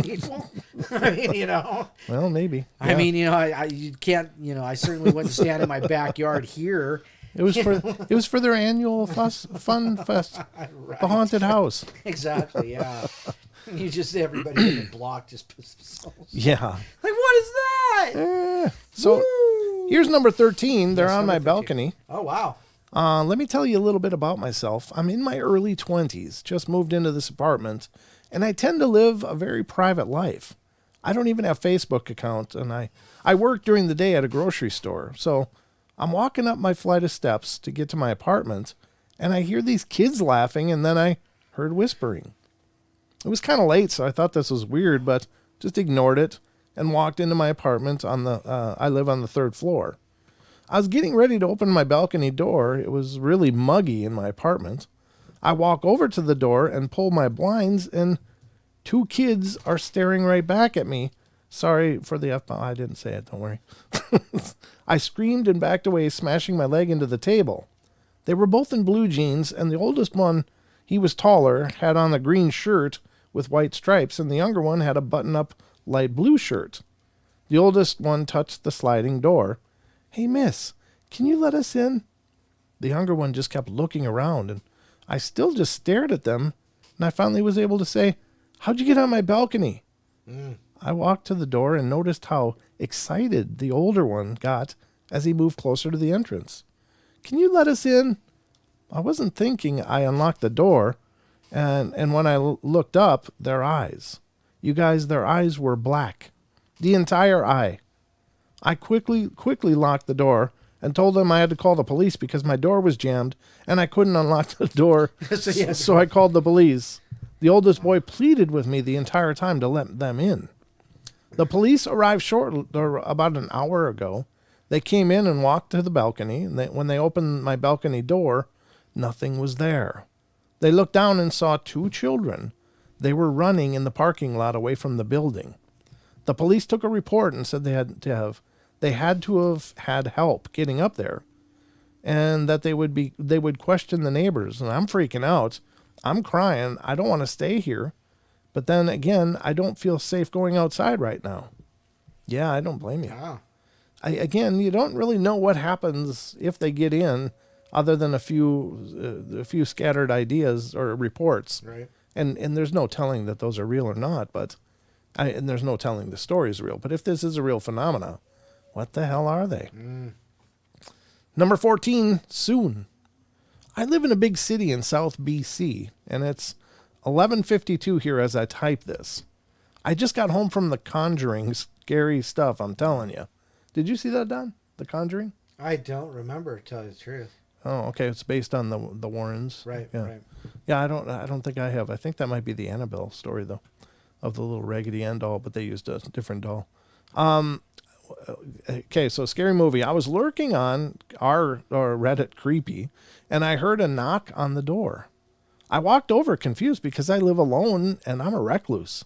people. I mean, Well, maybe. I Yeah. mean, you can't, I certainly wouldn't stand in my backyard here. It was for their annual fun fest, Right. the haunted house. Exactly, yeah. You just, everybody in the block just puts themselves. Yeah. Like, what is that? So Woo! here's number 13. They're Yes, on my number 13. balcony. Oh, wow. Let me tell you a little bit about myself. I'm in my early 20s, just moved into this apartment, and I tend to live a very private life. I don't even have a Facebook account, and I work during the day at a grocery store. So I'm walking up my flight of steps to get to my apartment, and I hear these kids laughing, and then I heard whispering. It was kind of late, so I thought this was weird, but just ignored it and walked into my apartment I live on the 3rd floor. I was getting ready to open my balcony door. It was really muggy in my apartment. I walk over to the door and pull my blinds, and 2 kids are staring right back at me. Sorry for the F-bomb. I didn't say it. Don't worry. I screamed and backed away, smashing my leg into the table. They were both in blue jeans, and the oldest one, he was taller, had on a green shirt with white stripes, and the younger one had a button-up light blue shirt. The oldest one touched the sliding door. "Hey, miss, can you let us in?" The younger one just kept looking around, and I still just stared at them, and I finally was able to say, "How'd you get on my balcony?" I walked to the door and noticed how excited the older one got as he moved closer to the entrance. "Can you let us in?" I wasn't thinking. I unlocked the door, and when I looked up, their eyes. You guys, their eyes were black. The entire eye. I quickly locked the door and told them I had to call the police because my door was jammed and I couldn't unlock the door. So I called the police. The oldest boy pleaded with me the entire time to let them in. The police arrived about an hour ago. They came in and walked to the balcony, and when they opened my balcony door, nothing was there. They looked down and saw 2 children. They were running in the parking lot away from the building. The police took a report and said they had to have had help getting up there, and that they would question the neighbors. And I'm freaking out. I'm crying. I don't want to stay here. But then again, I don't feel safe going outside right now. Yeah, I don't blame you. Wow. Again, you don't really know what happens if they get in, other than a few scattered ideas or reports. Right. And there's no telling that those are real or not. And there's no telling the story is real. But if this is a real phenomena, what the hell are they? Number 14, soon. I live in a big city in South BC, and it's 11:52 here as I type this. I just got home from The Conjuring. Scary stuff, I'm telling you. Did you see that, Don? The Conjuring? I don't remember, to tell you the truth. Oh, okay. It's based on the Warrens. Right, Yeah. right. Yeah, I don't think I have. I think that might be the Annabelle story though, of the little Raggedy Ann doll, but they used a different doll. okay, so scary movie. I was lurking on our Reddit Creepy, and I heard a knock on the door. I walked over confused because I live alone and I'm a recluse.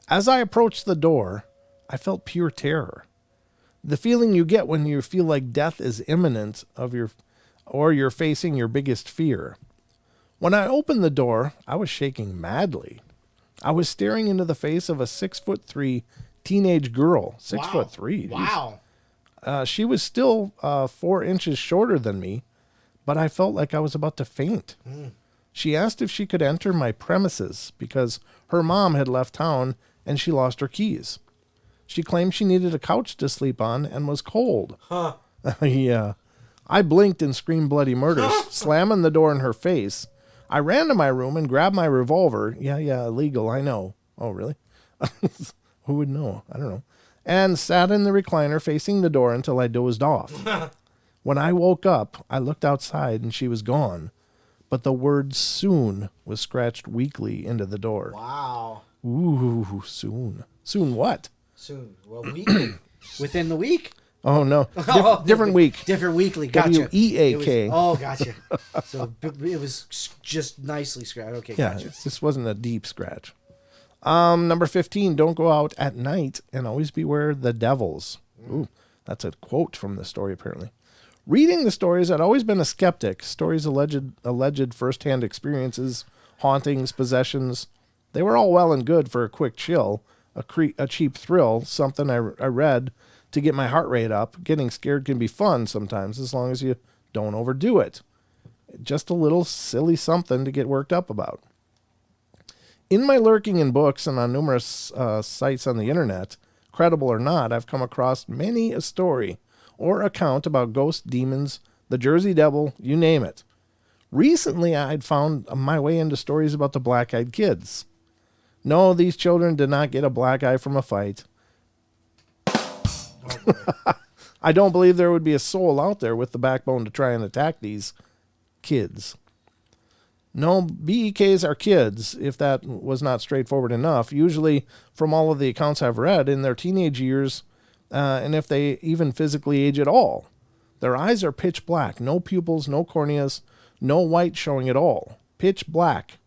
As I approached the door, I felt pure terror. The feeling you get when you feel like death is imminent or you're facing your biggest fear. When I opened the door, I was shaking madly. I was staring into the face of a 6'3" teenage girl. 6'3". Wow. She was still 4 inches shorter than me, but I felt like I was about to faint. She asked if she could enter my premises because her mom had left town and she lost her keys. She claimed she needed a couch to sleep on and was cold. Huh. Yeah. I blinked and screamed bloody murder, slamming the door in her face. I ran to my room and grabbed my revolver. Yeah, illegal, I know. Oh, really? Who would know? I don't know. And sat in the recliner facing the door until I dozed off. When I woke up, I looked outside and she was gone. But the word soon was scratched weakly into the door. Wow. Ooh, soon. Soon what? Soon. Well, weekly. Within the week? Oh, no. Different week. Different weekly. Gotcha. W-E-A-K. Gotcha. So it was just nicely scratched. Okay, Yeah, gotcha. this wasn't a deep scratch. Number 15, don't go out at night and always beware the devils. Ooh, that's a quote from the story, apparently. Reading the stories, I'd always been a skeptic. Stories alleged first-hand experiences, hauntings, possessions. They were all well and good for a quick chill, a cheap thrill, something I read to get my heart rate up. Getting scared can be fun sometimes as long as you don't overdo it. Just a little silly something to get worked up about. In my lurking in books and on numerous sites on the internet, credible or not, I've come across many a story or account about ghosts, demons, the Jersey Devil, you name it. Recently, I'd found my way into stories about the black-eyed kids. No, these children did not get a black eye from a fight. I don't believe there would be a soul out there with the backbone to try and attack these kids. No, BEKs are kids, if that was not straightforward enough. Usually, from all of the accounts I've read, in their teenage years, and if they even physically age at all. Their eyes are pitch black, no pupils, no corneas, no white showing at all. Pitch black.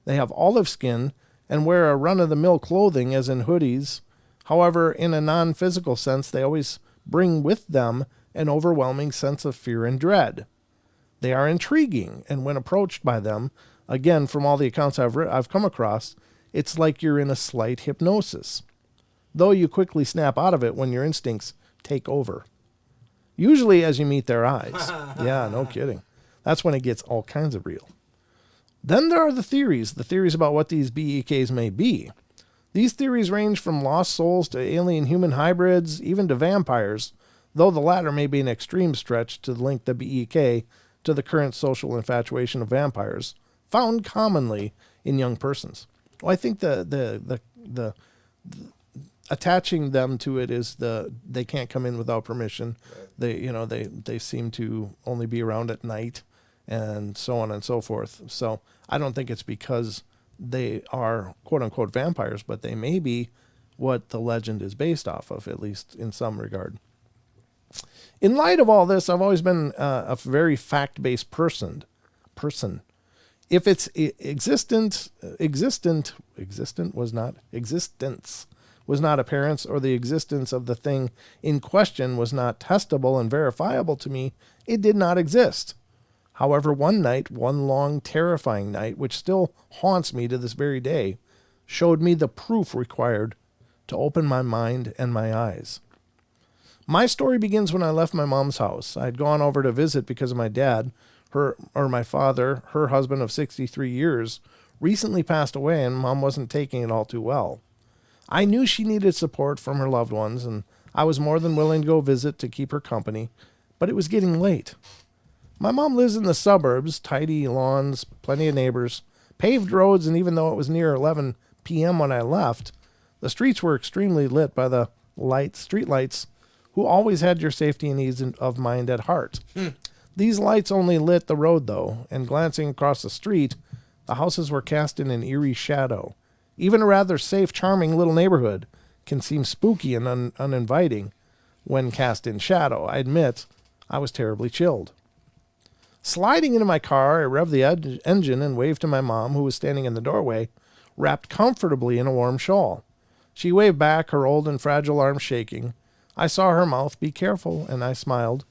They have olive skin and wear a run-of-the-mill clothing, as in hoodies. However, in a non-physical sense, they always bring with them an overwhelming sense of fear and dread. They are intriguing, and when approached by them, again, from all the accounts I've come across, it's like you're in a slight hypnosis, though you quickly snap out of it when your instincts take over. Usually as you meet their eyes. Yeah, no kidding. That's when it gets all kinds of real. Then there are the theories about what these BEKs may be. These theories range from lost souls to alien-human hybrids, even to vampires, though the latter may be an extreme stretch to link the BEK to the current social infatuation of vampires, found commonly in young persons. Well, I think the attaching them to it is they can't come in without permission. They seem to only be around at night, and so on and so forth. So I don't think it's because they are quote unquote vampires, but they may be what the legend is based off of, at least in some regard. In light of all this, I've always been a very fact-based person. If it's existence was not apparent, or the existence of the thing in question was not testable and verifiable to me, it did not exist. However, one long terrifying night, which still haunts me to this very day, showed me the proof required to open my mind and my eyes. My story begins when I left my mom's house. I had gone over to visit because of my dad, my father, her husband of 63 years, recently passed away, and Mom wasn't taking it all too well. I knew she needed support from her loved ones, and I was more than willing to go visit to keep her company, but it was getting late. My mom lives in the suburbs, tidy lawns, plenty of neighbors, paved roads, and even though it was near 11 p.m. when I left, the streets were extremely lit by the street lights, who always had your safety and needs of mind at heart. These lights only lit the road, though, and glancing across the street, the houses were cast in an eerie shadow. Even a rather safe, charming little neighborhood can seem spooky and uninviting, when cast in shadow. I admit I was terribly chilled. Sliding into my car, I revved the engine and waved to my mom, who was standing in the doorway, wrapped comfortably in a warm shawl. She waved back, her old and fragile arms shaking. I saw her mouth, "Be careful," and I smiled.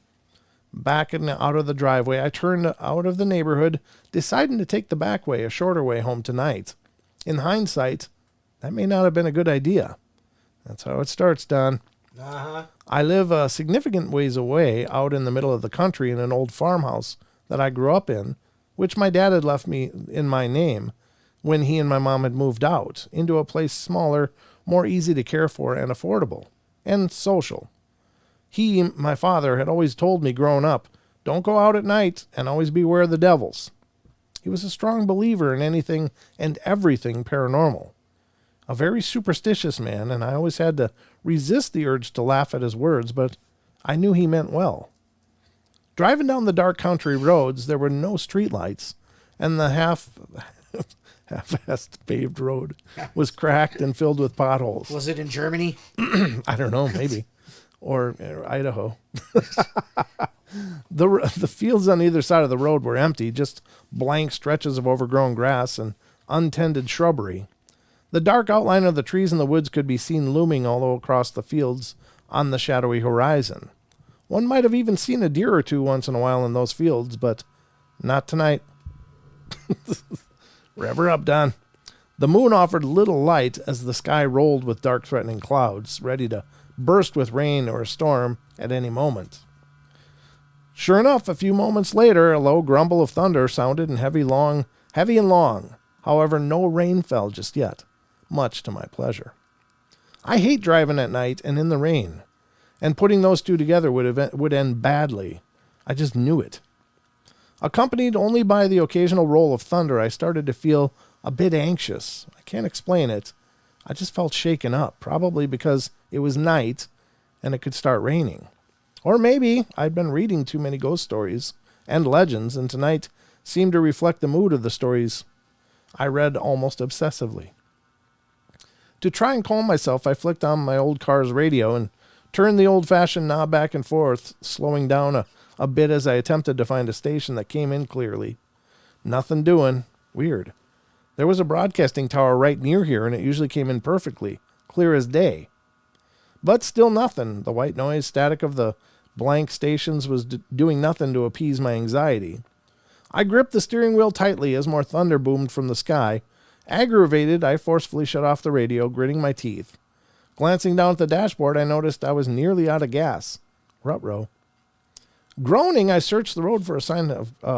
Back and out of the driveway, I turned out of the neighborhood, deciding to take the back way, a shorter way home tonight. In hindsight, that may not have been a good idea. That's how it starts, Don. Uh-huh. I live a significant ways away, out in the middle of the country, in an old farmhouse that I grew up in, which my dad had left me in my name when he and my mom had moved out, into a place smaller, more easy to care for, and affordable, and social. He, my father, had always told me growing up, don't go out at night and always beware the devils. He was a strong believer in anything and everything paranormal. A very superstitious man, and I always had to resist the urge to laugh at his words, but I knew he meant well. Driving down the dark country roads, there were no streetlights, and the half-assed paved road was cracked and filled with potholes. Was it in Germany? I don't know, maybe. Or Idaho. The fields on either side of the road were empty, just blank stretches of overgrown grass and untended shrubbery. The dark outline of the trees in the woods could be seen looming all across the fields on the shadowy horizon. One might have even seen a deer or two once in a while in those fields, but not tonight. Rev her up, Don. The moon offered little light as the sky rolled with dark, threatening clouds, ready to burst with rain or a storm at any moment. Sure enough, a few moments later, a low grumble of thunder sounded, and heavy and long. However, no rain fell just yet, much to my pleasure. I hate driving at night and in the rain, and putting those two together would end badly. I just knew it. Accompanied only by the occasional roll of thunder, I started to feel a bit anxious. I can't explain it. I just felt shaken up, probably because it was night and it could start raining. Or maybe I'd been reading too many ghost stories and legends, and tonight seemed to reflect the mood of the stories I read almost obsessively. To try and calm myself, I flicked on my old car's radio and turned the old-fashioned knob back and forth, slowing down a bit as I attempted to find a station that came in clearly. Nothing doing. Weird. There was a broadcasting tower right near here, and it usually came in perfectly, clear as day. But still nothing. The white noise static of the blank stations was doing nothing to appease my anxiety. I gripped the steering wheel tightly as more thunder boomed from the sky. Aggravated, I forcefully shut off the radio, gritting my teeth. Glancing down at the dashboard, I noticed I was nearly out of gas. Ruh-roh. Groaning, I searched the road for a sign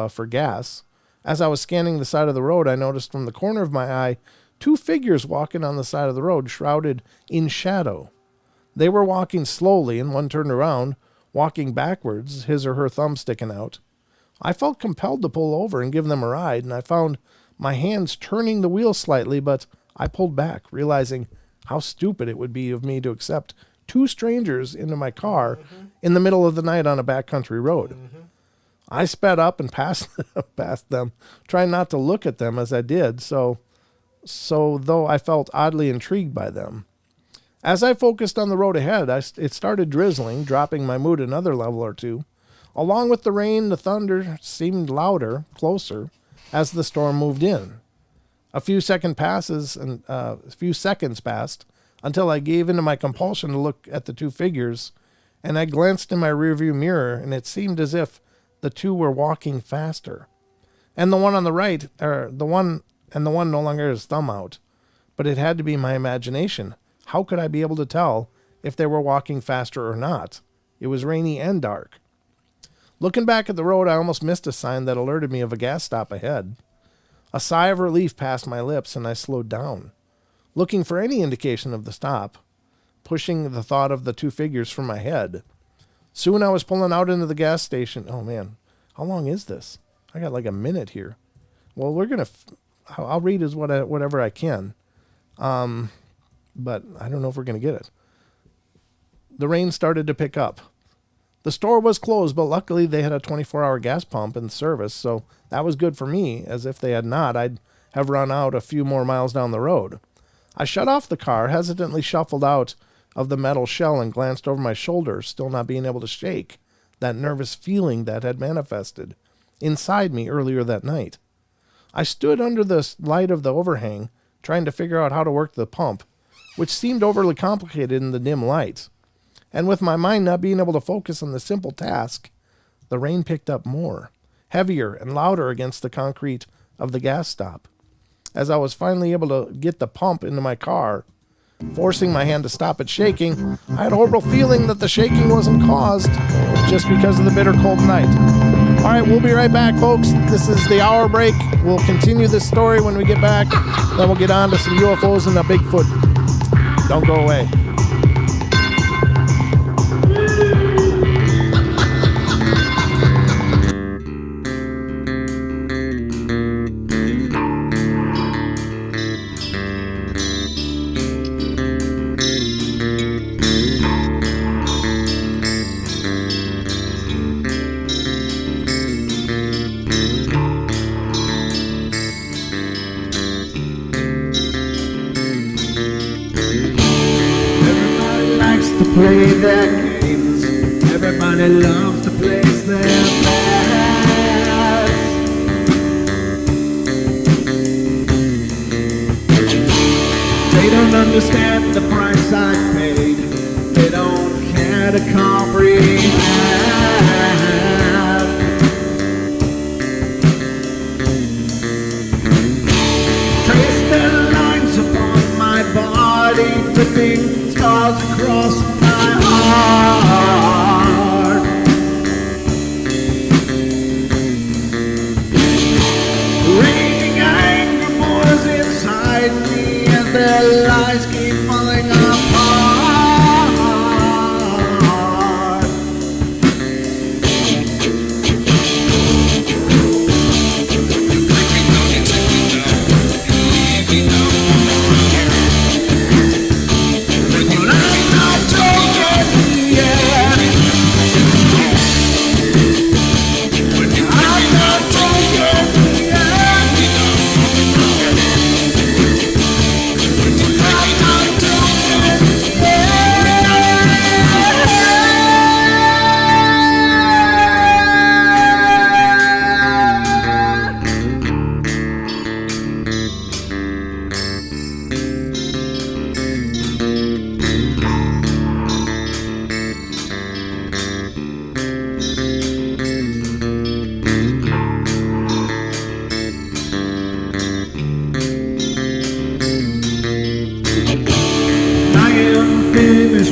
for gas. As I was scanning the side of the road, I noticed from the corner of my eye 2 figures walking on the side of the road, shrouded in shadow. They were walking slowly, and one turned around, walking backwards, his or her thumb sticking out. I felt compelled to pull over and give them a ride, and I found my hands turning the wheel slightly, but I pulled back, realizing how stupid it would be of me to accept 2 strangers into my car in the middle of the night on a backcountry road. I sped up and passed them, trying not to look at them as I did, so though I felt oddly intrigued by them. As I focused on the road ahead, it started drizzling, dropping my mood another level or two. Along with the rain, the thunder seemed louder, closer, as the storm moved in. A few seconds passed until I gave in to my compulsion to look at the 2 figures, and I glanced in my rearview mirror, and it seemed as if the 2 were walking faster. And the one on the right, the one no longer had his thumb out. But it had to be my imagination. How could I be able to tell if they were walking faster or not? It was rainy and dark. Looking back at the road, I almost missed a sign that alerted me of a gas stop ahead. A sigh of relief passed my lips, and I slowed down, looking for any indication of the stop, pushing the thought of the 2 figures from my head. Soon I was pulling out into the gas station. Oh, man. How long is this? I got like a minute here. Well, I'll read whatever I can. But I don't know if we're going to get it. The rain started to pick up. The store was closed, but luckily they had a 24-hour gas pump in service, so that was good for me, as if they had not, I'd have run out a few more miles down the road. I shut off the car, hesitantly shuffled out of the metal shell and glanced over my shoulder, still not being able to shake that nervous feeling that had manifested inside me earlier that night. I stood under the light of the overhang, trying to figure out how to work the pump, which seemed overly complicated in the dim light. And with my mind not being able to focus on the simple task, the rain picked up more, heavier and louder against the concrete of the gas stop. As I was finally able to get the pump into my car, forcing my hand to stop it shaking, I had a horrible feeling that the shaking wasn't caused just because of the bitter cold night. All right, we'll be right back, folks. This is the hour break. We'll continue this story when we get back. Then we'll get on to some UFOs and a Bigfoot. Don't go away. Play their games. Everybody loves to place their bets. They don't understand the price I paid. They don't care to comprehend. Trace their lines upon my body, dripping scars across my heart. Raging anger pours inside me as their lies keep falling apart.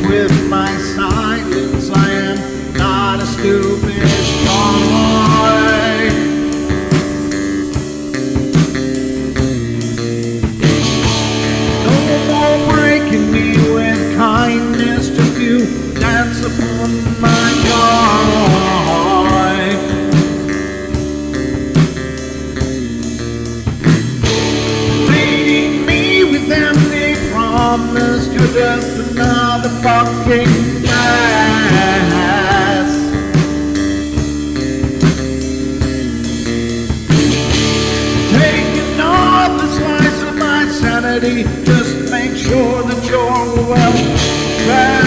With my silence, I am not a stupid boy. No more breaking me with kindness, just you dance upon my joy. Leading me with empty promise, you're just another fucking mess. Taking off the slice of my sanity, just make sure that you're well fed.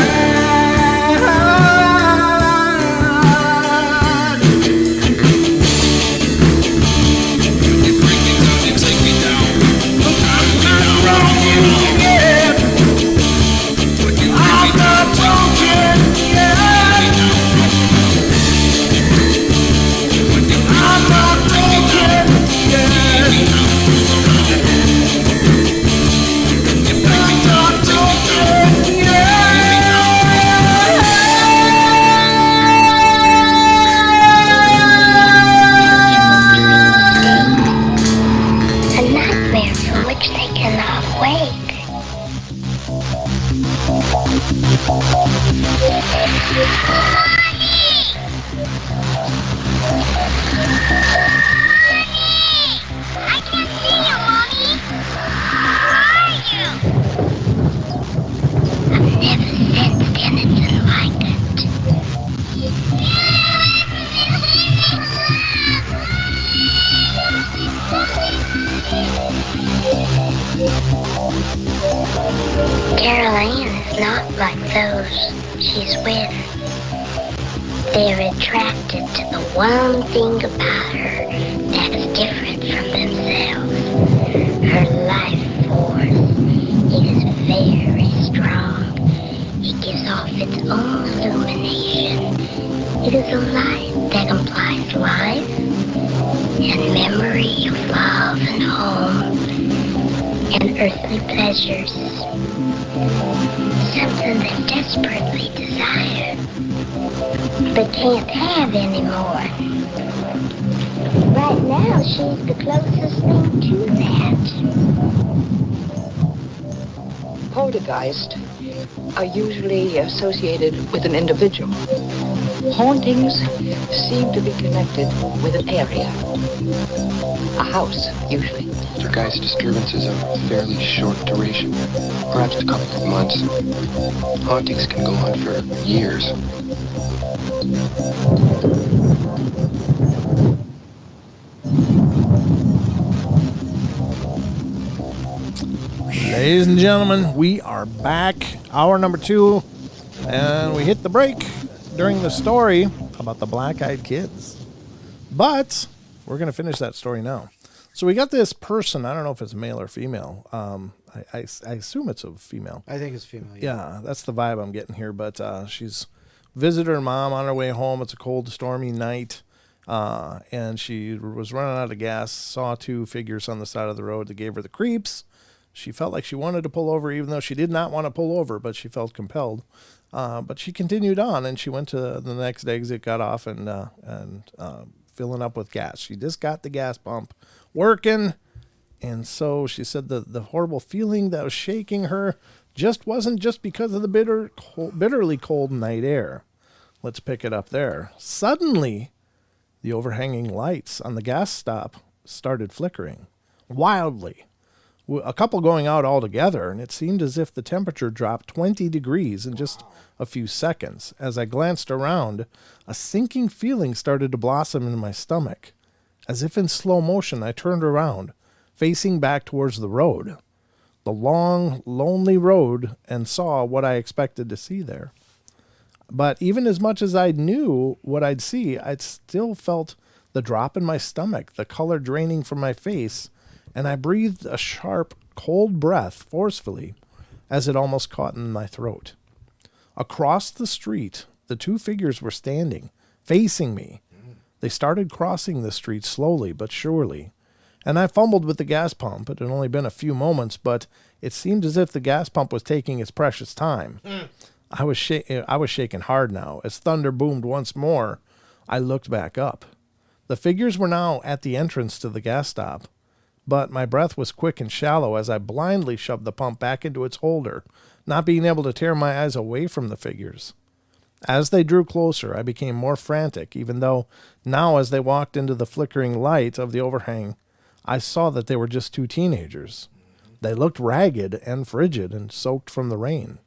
Caroline is no not like those she's with. They're attracted to the one thing about her that's different from themselves. Her life force. It is very strong. It gives off its own illumination. It is a light that implies life and memory of love and home and earthly pleasures. Something they desperately desire, but can't have anymore. Right now, she's the closest thing to that. Poltergeist are usually associated with an individual. Hauntings seem to be connected with an area. A house, usually. Poltergeist disturbances are fairly short duration, perhaps a couple of months. Hauntings can go on for years. Ladies and gentlemen, we are back. Hour number 2. And we hit the break during the story about the black-eyed kids. But we're going to finish that story now. So we got this person. I don't know if it's male or female. I assume it's a female. I think it's female. Yeah, that's the vibe I'm getting here. But she's visited her mom on her way home. It's a cold, stormy night. And she was running out of gas, saw 2 figures on the side of the road that gave her the creeps. She felt like she wanted to pull over, even though she did not want to pull over, but she felt compelled. But she continued on, and she went to the next exit, got off, and filling up with gas. She just got the gas pump working, and so she said the horrible feeling that was shaking her just wasn't just because of the bitterly cold night air. Let's pick it up there. Suddenly, the overhanging lights on the gas stop started flickering wildly. A couple going out altogether, and it seemed as if the temperature dropped 20 degrees in just a few seconds. As I glanced around, a sinking feeling started to blossom in my stomach. As if in slow motion, I turned around, facing back towards the road, the long, lonely road, and saw what I expected to see there. But even as much as I knew what I'd see, I still felt the drop in my stomach, the color draining from my face, and I breathed a sharp, cold breath forcefully as it almost caught in my throat. Across the street, the 2 figures were standing, facing me. They started crossing the street slowly but surely, and I fumbled with the gas pump. It had only been a few moments, but it seemed as if the gas pump was taking its precious time. I was shaking hard now. As thunder boomed once more, I looked back up. The figures were now at the entrance to the gas stop. But my breath was quick and shallow as I blindly shoved the pump back into its holder, not being able to tear my eyes away from the figures. As they drew closer, I became more frantic, even though now as they walked into the flickering light of the overhang, I saw that they were just 2 teenagers. They looked ragged and frigid and soaked from the rain.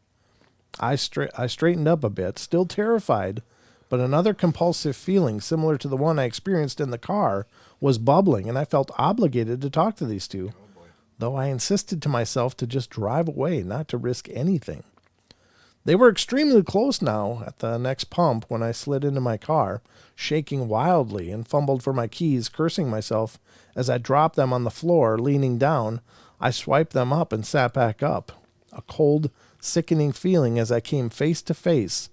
I straightened up a bit, still terrified, but another compulsive feeling similar to the one I experienced in the car was bubbling, and I felt obligated to talk to these 2, though I insisted to myself to just drive away, not to risk anything. They were extremely close now at the next pump when I slid into my car, shaking wildly, and fumbled for my keys, cursing myself as I dropped them on the floor. Leaning down, I swiped them up and sat back up, a cold, sickening feeling as I came face to face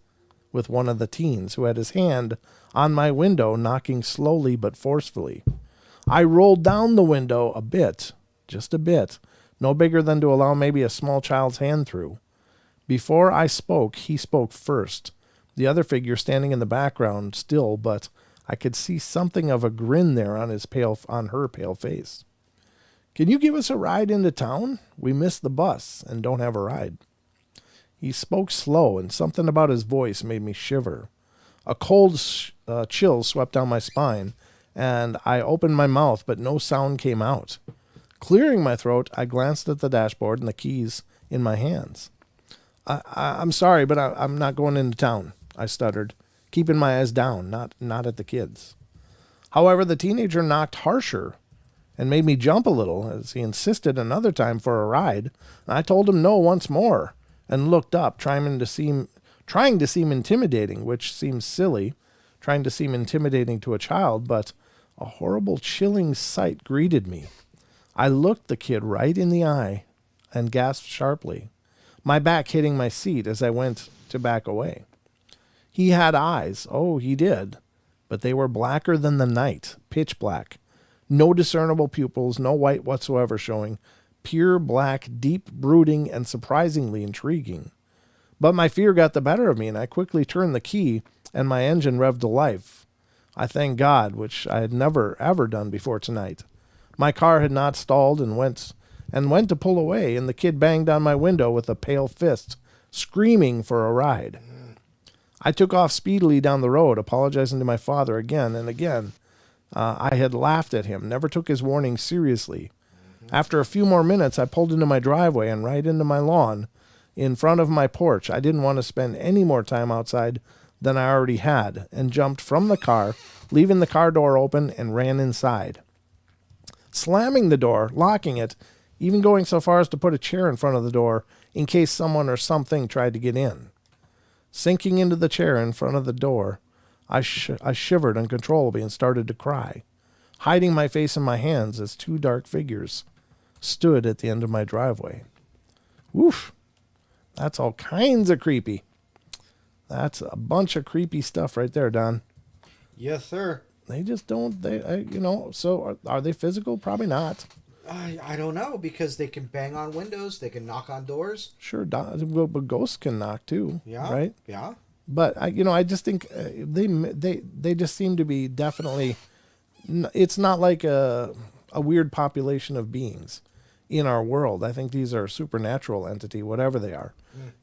with one of the teens who had his hand on my window, knocking slowly but forcefully. I rolled down the window a bit, just a bit, no bigger than to allow maybe a small child's hand through. Before I spoke, he spoke first, the other figure standing in the background still, but I could see something of a grin there on her pale face. "Can you give us a ride into town? We missed the bus and don't have a ride." He spoke slow, and something about his voice made me shiver. A cold chill swept down my spine, and I opened my mouth, but no sound came out. Clearing my throat, I glanced at the dashboard and the keys in my hands. I'm sorry, but I'm not going into town," I stuttered, keeping my eyes down, not at the kids. However, the teenager knocked harsher and made me jump a little as he insisted another time for a ride. I told him no once more, and looked up, trying to seem intimidating, which seems silly, trying to seem intimidating to a child, but a horrible, chilling sight greeted me. I looked the kid right in the eye and gasped sharply, my back hitting my seat as I went to back away. He had eyes. Oh, he did. But they were blacker than the night, pitch black. No discernible pupils, no white whatsoever showing. Pure black, deep, brooding, and surprisingly intriguing. But my fear got the better of me, and I quickly turned the key, and my engine revved to life. I thank God, which I had never, ever done before tonight. My car had not stalled and went to pull away, and the kid banged on my window with a pale fist, screaming for a ride. I took off speedily down the road, apologizing to my father again and again. I had laughed at him, never took his warning seriously. After a few more minutes, I pulled into my driveway and right into my lawn in front of my porch. I didn't want to spend any more time outside than I already had, and jumped from the car, leaving the car door open, and ran inside. Slamming the door, locking it, even going so far as to put a chair in front of the door in case someone or something tried to get in. Sinking into the chair in front of the door, I shivered uncontrollably and started to cry, hiding my face in my hands as two dark figures stood at the end of my driveway. Oof, that's all kinds of creepy. That's a bunch of creepy stuff right there, Don. Yes, sir. They just don't, so are they physical? Probably not. I don't know, because they can bang on windows, they can knock on doors. Sure, but ghosts can knock too. Yeah. Right? Yeah. But I just think they just seem to be definitely. It's not like a weird population of beings in our world. I think these are supernatural entity, whatever they are.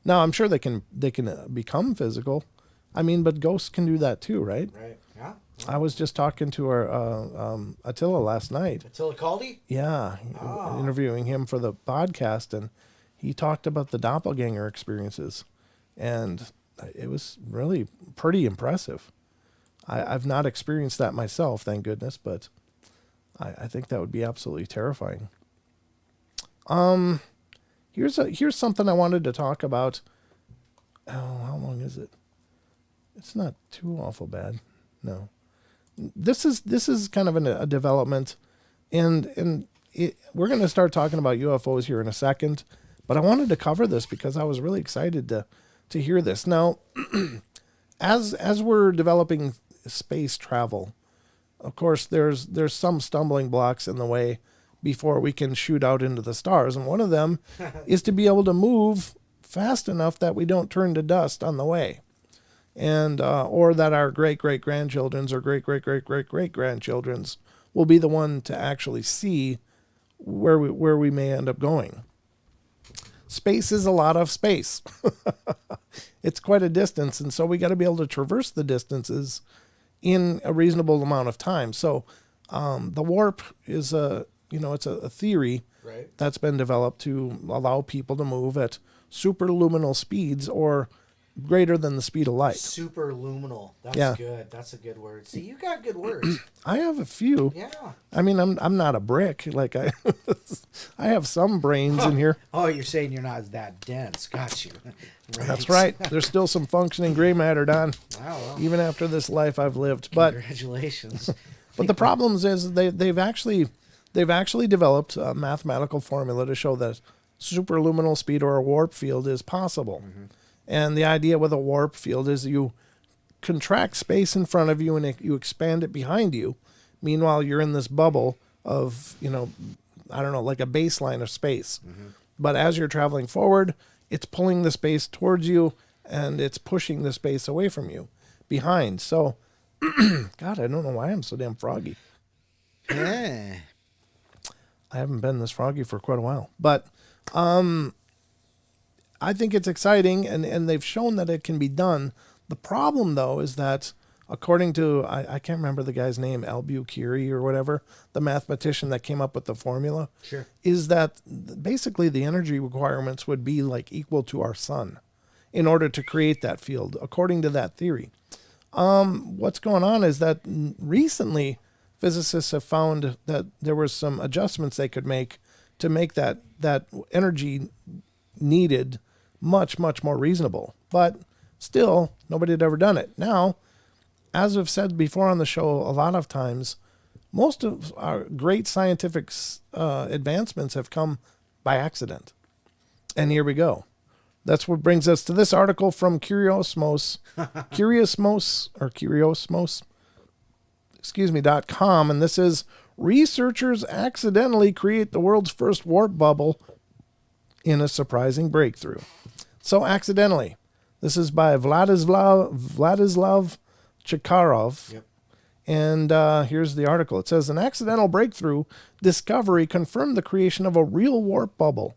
Now I'm sure they can become physical. I mean, but ghosts can do that too, right? Right. Yeah. I was just talking to our Attila last night. Attila Caldi? Yeah, interviewing him for the podcast, and he talked about the doppelganger experiences, and it was really pretty impressive. I've not experienced that myself, thank goodness, but I think that would be absolutely terrifying. Here's something I wanted to talk about. Oh, how long is it? It's not too awful bad. No. This is kind of a development, and we're going to start talking about UFOs here in a second, but I wanted to cover this because I was really excited to hear this. Now, as we're developing space travel, of course, there's some stumbling blocks in the way before we can shoot out into the stars, and one of them is to be able to move fast enough that we don't turn to dust on the way. And or that our great-great-grandchildren's or great-great-great-great-great-grandchildren's will be the one to actually see where we may end up going. Space is a lot of space. It's quite a distance, and so we got to be able to traverse the distances in a reasonable amount of time. So the warp is it's a theory that's been developed to allow people to move at superluminal speeds or greater than the speed of light. Superluminal. That's good. That's a good word. See, you got good words. I have a few. Yeah. I mean, I'm not a brick. Like I have some brains in here. Oh, you're saying you're not that dense. Got you. Right. That's right. There's still some functioning gray matter, Don. Oh, well. Even after this life I've lived. But congratulations. But the problems is they've actually developed a mathematical formula to show that superluminal speed or a warp field is possible. Mm-hmm. And the idea with a warp field is you contract space in front of you and you expand it behind you. Meanwhile, you're in this bubble of, like a baseline of space. Mm-hmm. But as you're traveling forward, it's pulling the space towards you and it's pushing the space away from you behind. So, God, I don't know why I'm so damn froggy. I haven't been this froggy for quite a while. But I think it's exciting, and they've shown that it can be done. The problem, though, is that according to, I can't remember the guy's name, Albuquerque or whatever, the mathematician that came up with the formula, sure, is that basically the energy requirements would be like equal to our sun in order to create that field, according to that theory. What's going on is that recently physicists have found that there was some adjustments they could make to make that energy needed much, much more reasonable. But still, nobody had ever done it. Now, as I've said before on the show a lot of times, most of our great scientific advancements have come by accident. And here we go. That's what brings us to this article from Curiosmos, .com, and this is researchers accidentally create the world's first warp bubble in a surprising breakthrough. So accidentally. This is by Vladislav Chikharov. Yep. And here's the article. It says, an accidental breakthrough discovery confirmed the creation of a real warp bubble,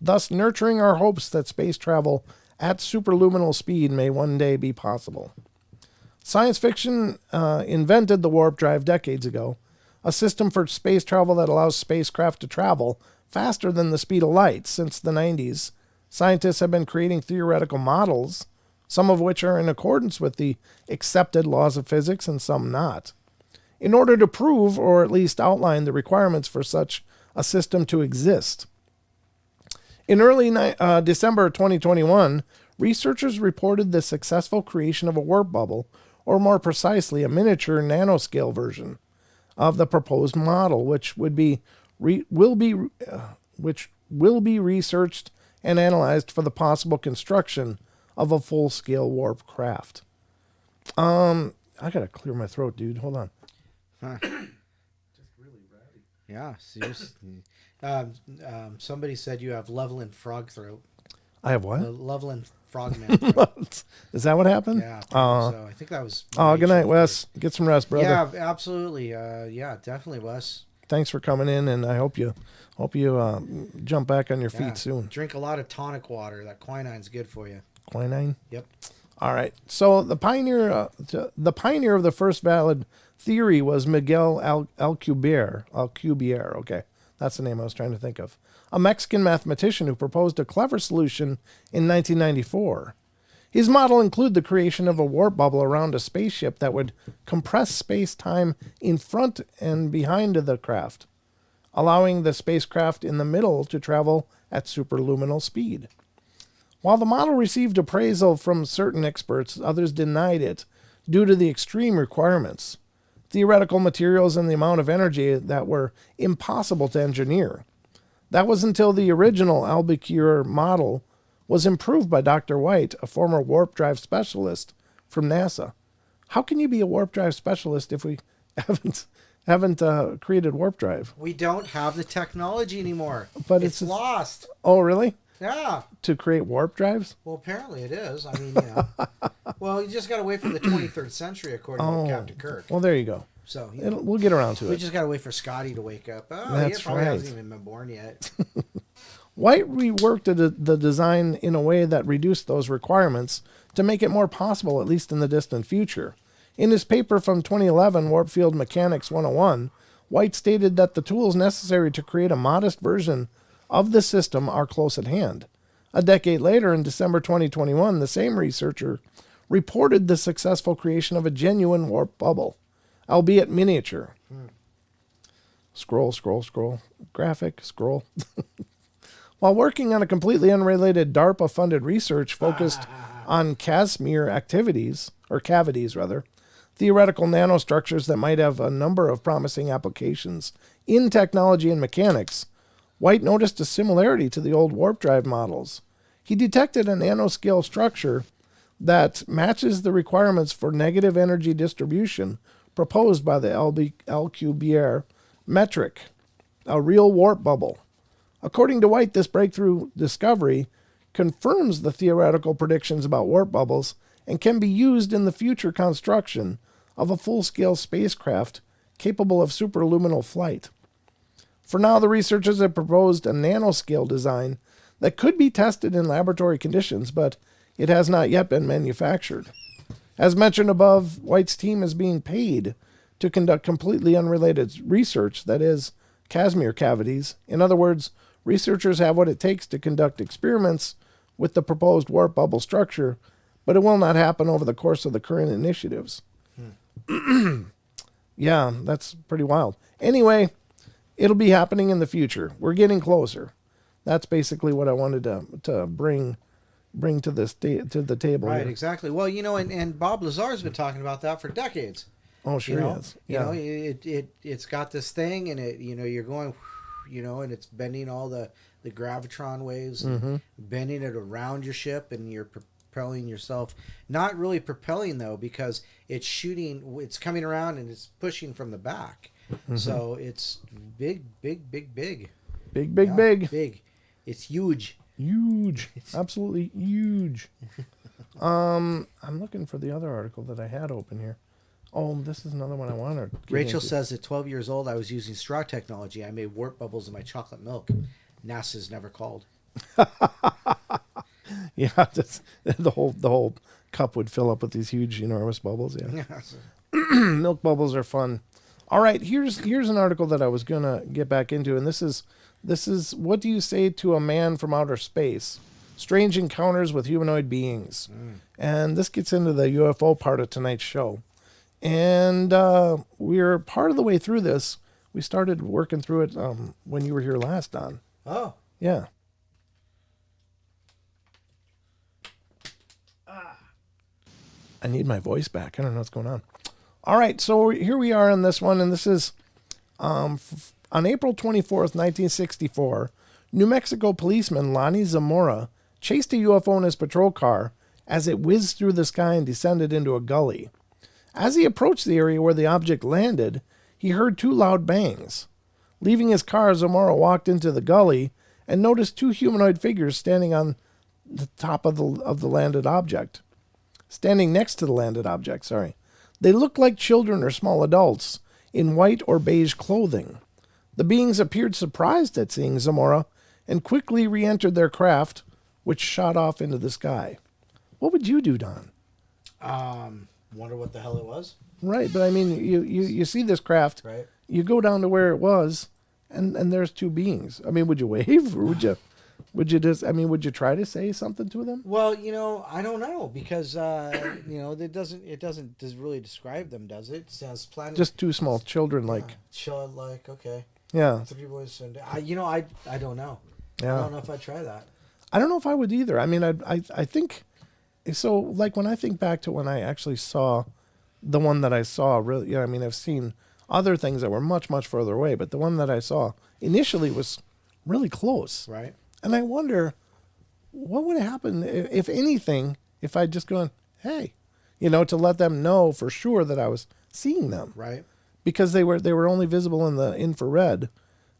thus nurturing our hopes that space travel at superluminal speed may one day be possible. Science fiction invented the warp drive decades ago, a system for space travel that allows spacecraft to travel faster than the speed of light. Since the 90s, scientists have been creating theoretical models, some of which are in accordance with the accepted laws of physics and some not, in order to prove or at least outline the requirements for such a system to exist. In early December 2021, researchers reported the successful creation of a warp bubble, or more precisely, a miniature nanoscale version of the proposed model, which will be researched and analyzed for the possible construction of a full-scale warp craft. I gotta clear my throat, dude. Hold on. Huh. Yeah, seriously. Somebody said you have Loveland frog throat. I have what? The Loveland frogman throat. Is that what happened? Yeah, so I think that was... good night, Wes. Get some rest, brother. Yeah, absolutely. Yeah, definitely, Wes. Thanks for coming in, and I hope you jump back on your feet soon. Drink a lot of tonic water. That quinine's good for you. Quinine? Yep. All right. So the pioneer of the first valid theory was Miguel Alcubierre. Alcubierre, okay. That's the name I was trying to think of. A Mexican mathematician who proposed a clever solution in 1994. His model included the creation of a warp bubble around a spaceship that would compress space-time in front and behind of the craft, allowing the spacecraft in the middle to travel at superluminal speed. While the model received appraisal from certain experts, others denied it due to the extreme requirements, theoretical materials, and the amount of energy that were impossible to engineer. That was until the original Albuquerque model was improved by Dr. White, a former warp drive specialist from NASA. How can you be a warp drive specialist if we haven't created warp drive? We don't have the technology anymore. But it's lost. Oh, really? Yeah. To create warp drives? Well, apparently it is. I mean, well, you just got to wait for the 23rd century, according to Captain Kirk. Well, there you go. So we'll get around to it. We just got to wait for Scotty to wake up. Oh, That's he probably right. hasn't even been born yet. White reworked the design in a way that reduced those requirements to make it more possible, at least in the distant future. In his paper from 2011, Warp Field Mechanics 101, White stated that the tools necessary to create a modest version of the system are close at hand. A decade later, in December 2021, the same researcher reported the successful creation of a genuine warp bubble, albeit miniature. Scroll. Graphic, scroll. While working on a completely unrelated DARPA-funded research focused on cavities, theoretical nanostructures that might have a number of promising applications in technology and mechanics, White noticed a similarity to the old warp drive models. He detected a nanoscale structure that matches the requirements for negative energy distribution proposed by the Alcubierre metric, a real warp bubble. According to White, this breakthrough discovery confirms the theoretical predictions about warp bubbles and can be used in the future construction of a full-scale spacecraft capable of superluminal flight. For now, the researchers have proposed a nanoscale design that could be tested in laboratory conditions, but it has not yet been manufactured. As mentioned above, White's team is being paid to conduct completely unrelated research, that is, Casimir cavities. In other words, researchers have what it takes to conduct experiments with the proposed warp bubble structure, but it will not happen over the course of the current initiatives. Yeah, that's pretty wild. Anyway, it'll be happening in the future. We're getting closer. That's basically what I wanted to bring bring to this to the table. Right, here. exactly. Well, and Bob Lazar's been talking about that for decades. Oh, sure he is. Yeah. It's got this thing, and you're going, and it's bending all the gravitron waves, and bending it around your ship, and you're propelling yourself. Not really propelling though, because it's coming around and it's pushing from the back. So it's big. Big. Big. It's huge. Huge. Absolutely huge. I'm looking for the other article that I had open here. Oh, this is another one I wanted. Rachel says at 12 years old, I was using straw technology. I made warp bubbles in my chocolate milk. NASA's never called. Yeah, the whole cup would fill up with these huge, enormous bubbles. Yeah. Milk bubbles are fun. All right, here's an article that I was gonna get back into, and this is what do you say to a man from outer space? Strange encounters with humanoid beings, and this gets into the UFO part of tonight's show. And we're part of the way through this. We started working through it when you were here last, Don. Oh, yeah. I need my voice back. I don't know what's going on. All right, so here we are on this one, and this is on April 24th, 1964, New Mexico policeman Lonnie Zamora chased a UFO in his patrol car as it whizzed through the sky and descended into a gully. As he approached the area where the object landed, he heard two loud bangs. Leaving his car, Zamora walked into the gully and noticed two humanoid figures standing on the top of the landed object. Standing next to the landed object, sorry. They looked like children or small adults in white or beige clothing. The beings appeared surprised at seeing Zamora and quickly re-entered their craft, which shot off into the sky. What would you do, Don? Wonder what the hell it was. Right, but I mean, you see this craft, right? You go down to where it was, and there's two beings. I mean, would you wave, or would you just? I mean, would you try to say something to them? Well, I don't know, because it doesn't really describe them, does it? It says planet. Just two small children, like. Okay. Yeah. Three boys and I don't know. Yeah. I don't know if I'd try that. I don't know if I would either. I mean, I think so. Like when I think back to when I actually saw the one that I saw, really, I mean, I've seen other things that were much, much further away, but the one that I saw initially was really close. Right. And I wonder what would happen, if anything, if I'd just gone, hey, to let them know for sure that I was seeing them. Right. Because they were only visible in the infrared,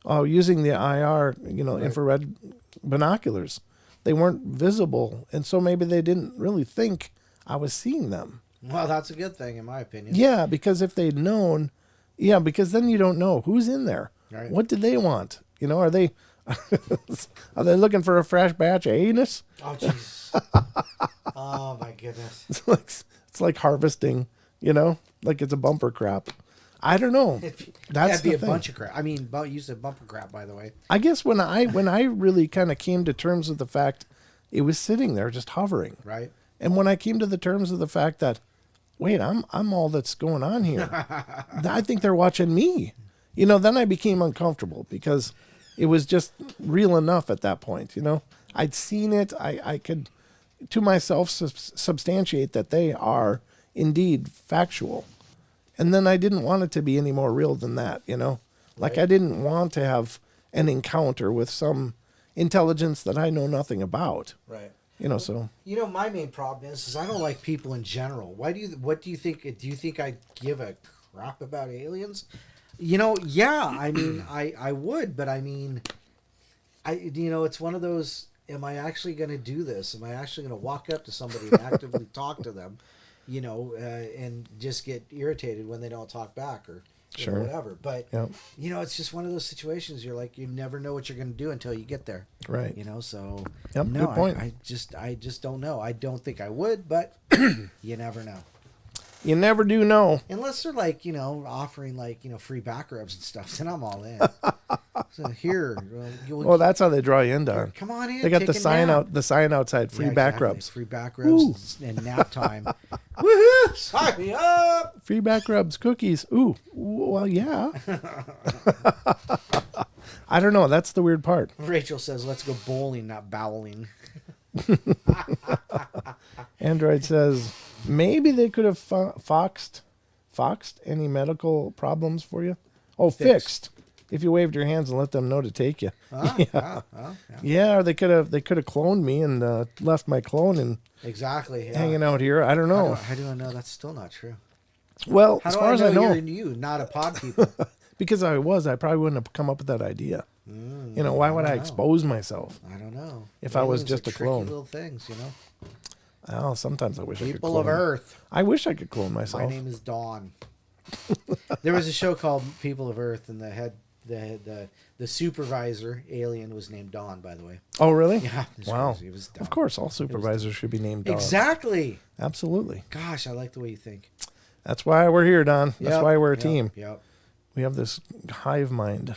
using the IR, right. Infrared binoculars. They weren't visible, and so maybe they didn't really think I was seeing them. Well, that's a good thing, in my opinion. Yeah, because if they'd known, because then you don't know who's in there. Right. What do they want? Are they looking for a fresh batch of anus? Oh, jeez. Oh, my goodness. It's like harvesting, like it's a bumper crop. I don't know. That'd be a bunch of crap. I mean, you said bumper crap, by the way. I guess when I really kind of came to terms with the fact it was sitting there just hovering. Right. And when I came to the terms of the fact that, wait, I'm all that's going on here. I think they're watching me. Then I became uncomfortable because it was just real enough at that point. I'd seen it. I could, to myself, substantiate that they are indeed factual. And then I didn't want it to be any more real than that, Like I didn't want to have an encounter with some intelligence that I know nothing about. Right. So. My main problem is I don't like people in general. What do you think? Do you think I give a crap about aliens? Yeah, I mean, I would, but I mean, it's one of those, am I actually going to do this? Am I actually going to walk up to somebody and actively talk to them, and just get irritated when they don't talk back or sure. Whatever. But, yep. It's just one of those situations you're like, you never know what you're going to do until you get there. Right. So, yep, no, good point. I just don't know. I don't think I would, but you never know. You never do know. Unless they're like, offering like, free back rubs and stuff, then I'm all in. So here. Well, that's how they draw you in, Don. Come on in. They got the sign outside, free back exactly. rubs. Free back rubs and nap time. Woohoo! Sign me up! Free back rubs, cookies. Ooh, well, yeah. I don't know. That's the weird part. Rachel says, let's go bowling, not bowling. Android says, maybe they could have foxed any medical problems for you. Oh, fixed. If you waved your hands and let them know to take you. Yeah, or they could have cloned me and left my clone and exactly hanging out here. I don't know. How do I know that's still not true? Well, how as do far I as know I know, you're you, not a pod people. because I probably wouldn't have come up with that idea. Why would I expose myself? I don't know. If I was just a tricky clone. Little things, Oh, sometimes I wish I could People clone. of Earth. I wish I could clone myself. My name is Dawn. There was a show called People of Earth, and the supervisor alien was named Dawn. By the way. Oh, really? Yeah. Wow. It was Dawn. Of course, all supervisors should be named Dawn. Exactly. Absolutely. Gosh, I like the way you think. That's why we're here, Don. That's why we're a team. Yep. We have this hive mind.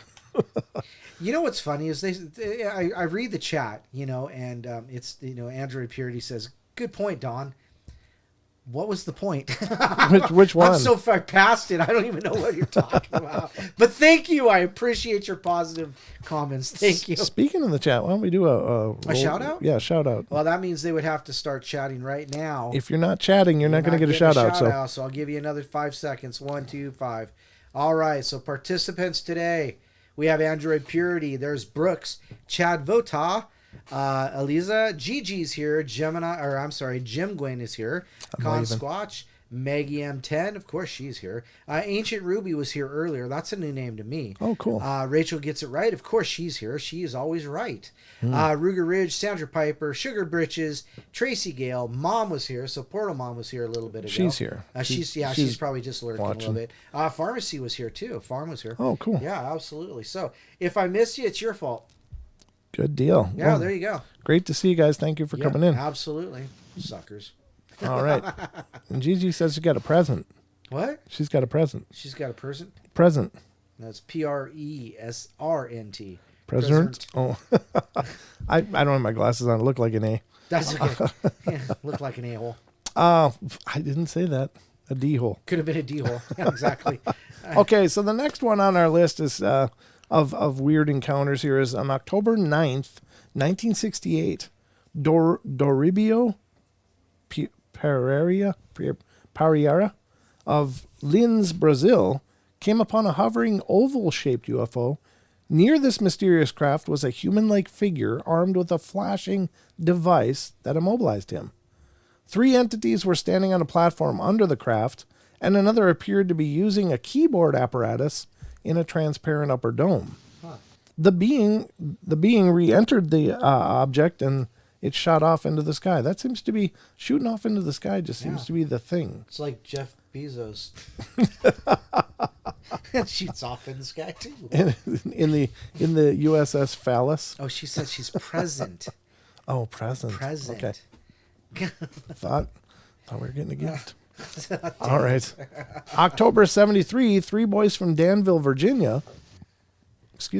You know what's funny is I read the chat, and it's Android Purity says, "Good point, Don." What was the point? Which one? I'm so far past it. I don't even know what you're talking about. But thank you. I appreciate your positive comments. Thank you. Speaking in the chat, why don't we do a shout out? Yeah, shout out. Well, that means they would have to start chatting right now. If you're not chatting, you're not going to get a shout out. So I'll give you another 5 seconds. 1, 2, 5. All right. So participants today, we have Android Purity. There's Brooks, Chad Vota, Eliza, Gigi's here. Jim Gwen is here. Con Squatch, Maggie M10, of course she's here. Ancient Ruby was here earlier. That's a new name to me. Oh, cool. Rachel Gets It Right. Of course she's here. She is always right. Ruger Ridge, Sandra Piper, Sugar Britches, Tracy Gale. Mom was here. So Portal Mom was here a little bit ago. She's here. She's probably just lurking watching. a little bit. Pharmacy was here too. Farm was here. Oh, cool. Yeah, absolutely. So if I missed you, it's your fault. Good deal. Yeah, there you go. Great to see you guys. Thank you for coming in. Absolutely. Suckers. All right. And Gigi says she got a present. What? She's got a present. She's got a present? Present. That's PRESRNT. Present? Oh. I don't have my glasses on. I look like an A. That's okay. Look like an A-hole. I didn't say that. A D-hole. Could have been a D-hole. Yeah, exactly. Okay, so the next one on our list is of weird encounters here is on October 9th, 1968, Doribio Pereira of Linz, Brazil, came upon a hovering oval-shaped UFO. Near this mysterious craft was a human-like figure armed with a flashing device that immobilized him. 3 entities were standing on a platform under the craft, and another appeared to be using a keyboard apparatus in a transparent upper dome. The being re-entered the object, and it shot off into the sky. That seems to be shooting off into the sky. Just seems to be the thing. It's like Jeff Bezos. Shoots off in the sky too. In the USS Phallus. Oh, she said she's present. Oh, present. Present. Okay. Thought we were getting a gift. All right. October 73, 3 boys from Danville, Virginia,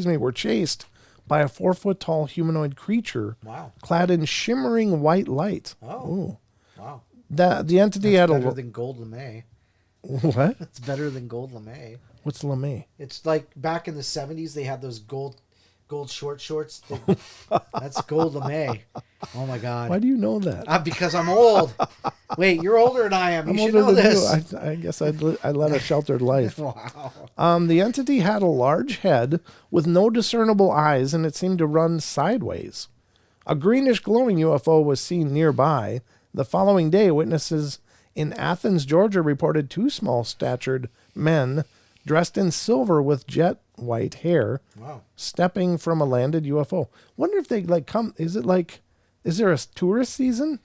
were chased by a 4-foot-tall humanoid creature. Wow. Clad in shimmering white light. Oh. Ooh. Wow. The entity That's had better than gold lame. What? It's better than gold lame. What's lame? It's like back in the 70s they had those gold short shorts. That's gold lame. Oh my God. Why do you know that? Because I'm old. Wait, you're older than I am. You should older know than this. you. I guess I led a sheltered life. Wow. The entity had a large head with no discernible eyes, and it seemed to run sideways. A greenish glowing UFO was seen nearby. The following day, witnesses in Athens, Georgia, reported 2 small-statured men dressed in silver with jet white hair, stepping from a landed UFO. Wonder if they come. Is there a tourist season?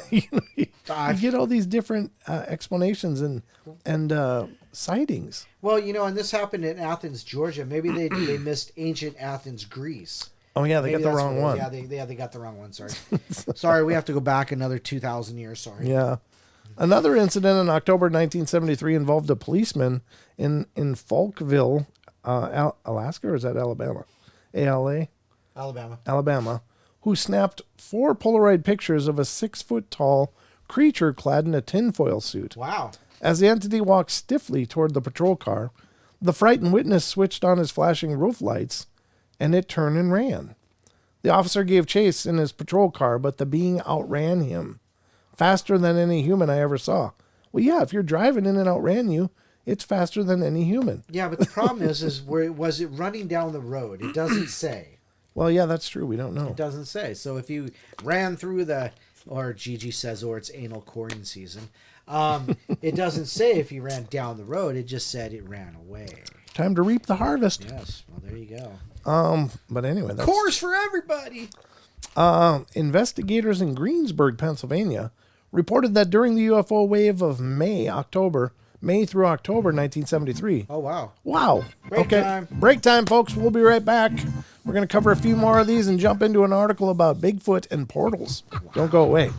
You get all these different explanations and sightings. Well, and this happened in Athens, Georgia. Maybe they missed ancient Athens, Greece. Oh yeah, they got the wrong one. Yeah, they got the wrong one. Sorry, sorry. We have to go back another 2,000 years. Sorry. Yeah. Another incident in October 1973 involved a policeman in Falkville, Alaska, or is that Alabama? Alabama, who snapped 4 Polaroid pictures of a 6-foot-tall creature clad in a tinfoil suit. Wow. As the entity walked stiffly toward the patrol car, the frightened witness switched on his flashing roof lights, and it turned and ran. The officer gave chase in his patrol car, but the being outran him faster than any human I ever saw. Well, yeah, if you're driving and it outran you, it's faster than any human. Yeah, but the problem is was it running down the road? It doesn't say. Well, yeah, that's true. We don't know. It doesn't say. So if you ran through or Gigi says, or it's anal coring season, it doesn't say if you ran down the road. It just said it ran away. Time to reap the harvest. Yes. Well, there you go. But anyway, that's... Course for everybody. Investigators in Greensburg, Pennsylvania, reported that during the UFO wave of May through October 1973. Oh, wow. Wow. Break time. Break time, folks. We'll be right back. We're going to cover a few more of these and jump into an article about Bigfoot and portals. Don't go away.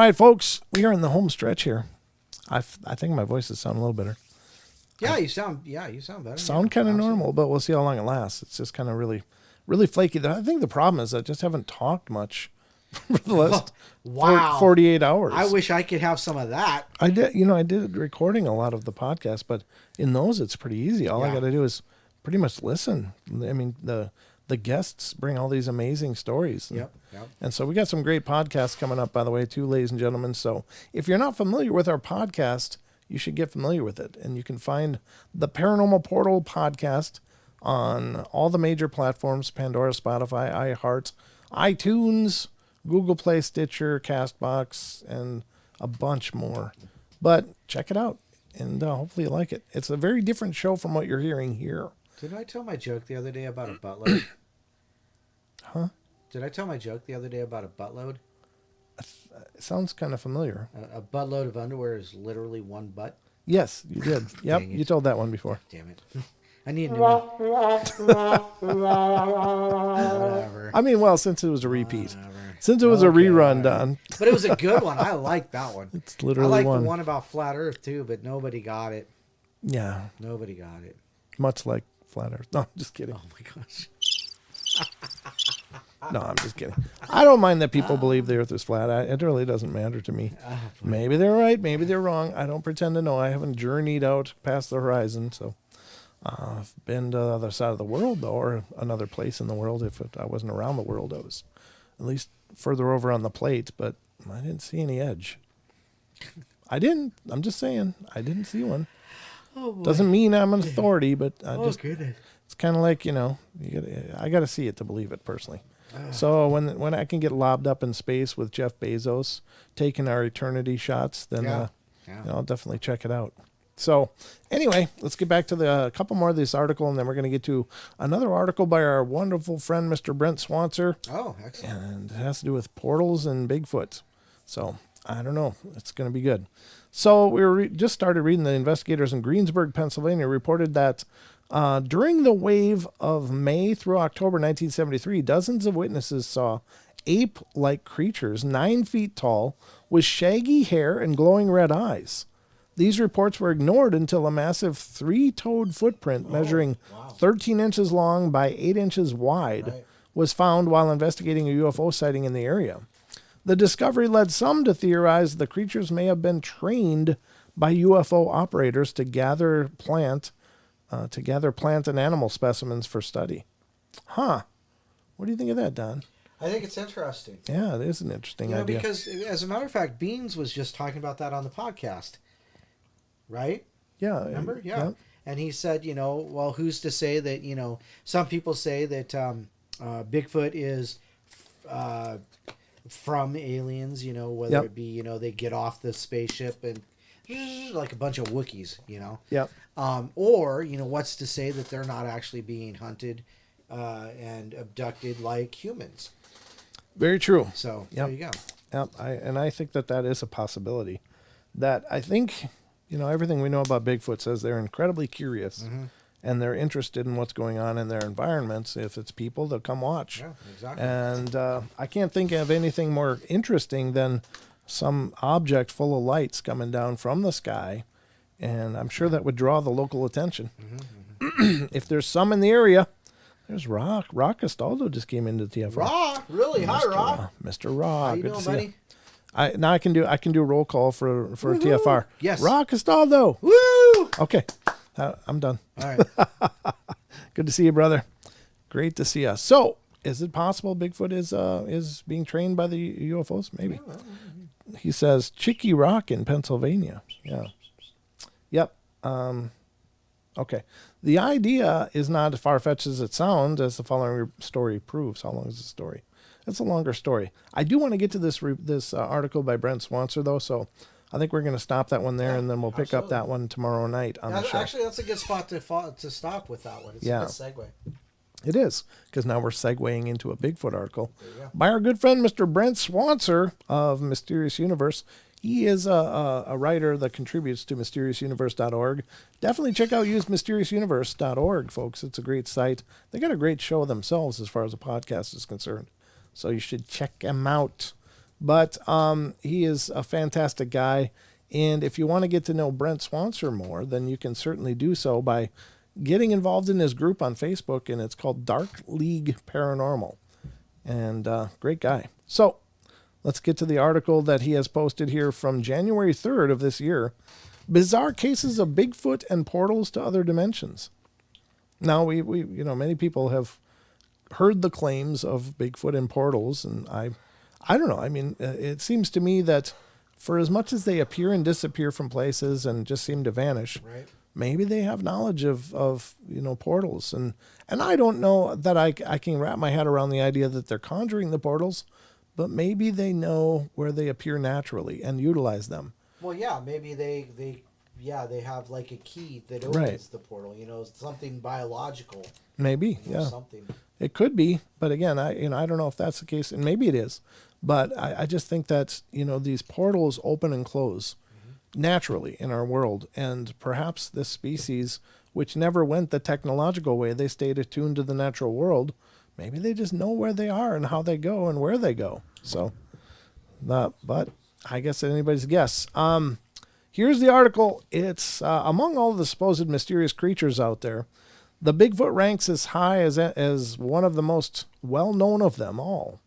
right, folks, we are in the home stretch here. I think my voice is sounding a little better. Yeah, you sound better. Sound kind of normal, but we'll see how long it lasts. It's just kind of really, really flaky. I think the problem is I just haven't talked much for the last 48 hours. I wish I could have some of that. I did recording a lot of the podcast, but in those it's pretty easy. All I got to do is pretty much listen. I mean, the guests bring all these amazing stories. Yep. And so we got some great podcasts coming up, by the way, too, ladies and gentlemen. So if you're not familiar with our podcast, you should get familiar with it. And you can find the Paranormal Portal podcast on all the major platforms: Pandora, Spotify, iHeart, iTunes, Google Play, Stitcher, CastBox, and a bunch more. But check it out, and hopefully you like it. It's a very different show from what you're hearing here. Did I tell my joke the other day about a buttload? Huh? Did I tell my joke the other day about a buttload? It sounds kind of familiar. A buttload of underwear is literally one butt. Yes, you did. Yep, you told that one before. Damn it. I need a new one. Whatever. I mean, well, since it was a repeat. Whatever. Since it was a rerun, Don. But it was a good one. I like that one. It's literally I like one. the one about Flat Earth, too, but nobody got it. Yeah. Nobody got it. Much like Flat Earth. No, I'm just kidding. Oh, my gosh. No, I'm just kidding. I don't mind that people believe the earth is flat. It really doesn't matter to me. Maybe they're right. Maybe they're wrong. I don't pretend to know. I haven't journeyed out past the horizon. So I've been to the other side of the world, though, or another place in the world. If I wasn't around the world, I was at least further over on the plate. But I didn't see any edge. I didn't. I'm just saying. I didn't see one. Oh, boy. Doesn't mean I'm an authority, but Goodness. it's kind of like, I got to see it to believe it personally. So when I can get lobbed up in space with Jeff Bezos taking our eternity shots, then I'll definitely check it out. So anyway, let's get back to a couple more of this article, and then we're going to get to another article by our wonderful friend, Mr. Brent Swancer. Oh, excellent. And it has to do with portals and Bigfoot. So I don't know. It's going to be good. So we just started reading. The investigators in Greensburg, Pennsylvania, reported that during the wave of May through October 1973, dozens of witnesses saw ape-like creatures 9 feet tall with shaggy hair and glowing red eyes. These reports were ignored until a massive 3-toed footprint measuring 13 inches long by 8 inches wide was found while investigating a UFO sighting in the area. The discovery led some to theorize the creatures may have been trained by UFO operators to gather plant and animal specimens for study. Huh. What do you think of that, Don? I think it's interesting. Yeah, it is an interesting idea. Because, as a matter of fact, Beans was just talking about that on the podcast. Right? Yeah. Remember? Yeah. And he said, well, who's to say that, some people say that Bigfoot is from aliens, whether it be, they get off the spaceship and like a bunch of Wookiees, Yep. Or, what's to say that they're not actually being hunted and abducted like humans. Very true. So, Yep. there you go. Yep. I think that is a possibility. That I think, everything we know about Bigfoot says they're incredibly curious and they're interested in what's going on in their environments. If it's people, they'll come watch. Yeah, exactly. And I can't think of anything more interesting than some object full of lights coming down from the sky. And I'm sure that would draw the local attention. If there's some in the area, there's Rock. Rock Castaldo just came into TFR. Rock? Really? Hi, Rock. Mr. Rock. How you Good doing, to see buddy? Now I can do a roll call for TFR. Yes. Rock Castaldo. Woo! Okay. I'm done. All right. Good to see you, brother. Great to see us. So, is it possible Bigfoot is being trained by the UFOs? Maybe. He says Chicky Rock in Pennsylvania. Yeah. Yep. Okay. The idea is not as far-fetched as it sounds, as the following story proves. How long is the story? It's a longer story. I do want to get to this article by Brent Swancer, though, so I think we're going to stop that one there, and then we'll pick up that one tomorrow night on the show. Actually, that's a good spot to stop with that one. It's a good segue. It is, because now we're segueing into a Bigfoot article by our good friend, Mr. Brent Swancer of Mysterious Universe. He is a writer that contributes to mysteriousuniverse.org. Definitely check out mysteriousuniverse.org, folks. It's a great site. They got a great show themselves as far as the podcast is concerned. So you should check them out. But he is a fantastic guy. And if you want to get to know Brent Swancer more, then you can certainly do so by getting involved in his group on Facebook, and it's called Dark League Paranormal. And great guy. So let's get to the article that he has posted here from January 3rd of this year. Bizarre cases of Bigfoot and portals to other dimensions. Now, we many people have heard the claims of Bigfoot and portals, and I don't know. I mean, it seems to me that for as much as they appear and disappear from places and just seem to vanish, Right. maybe they have knowledge of portals. And I don't know that I can wrap my head around the idea that they're conjuring the portals, but maybe they know where they appear naturally and utilize them. Well, yeah, maybe they have like a key that opens Right. the portal. Something biological. Maybe, yeah. Something. It could be, but again, I don't know if that's the case, and maybe it is. But I just think that these portals open and close naturally in our world, and perhaps this species, which never went the technological way, they stayed attuned to the natural world. Maybe they just know where they are and how they go and where they go. So, but I guess anybody's guess. Here's the article. It's among all the supposed mysterious creatures out there, the Bigfoot ranks as high as one of the most well-known of them all.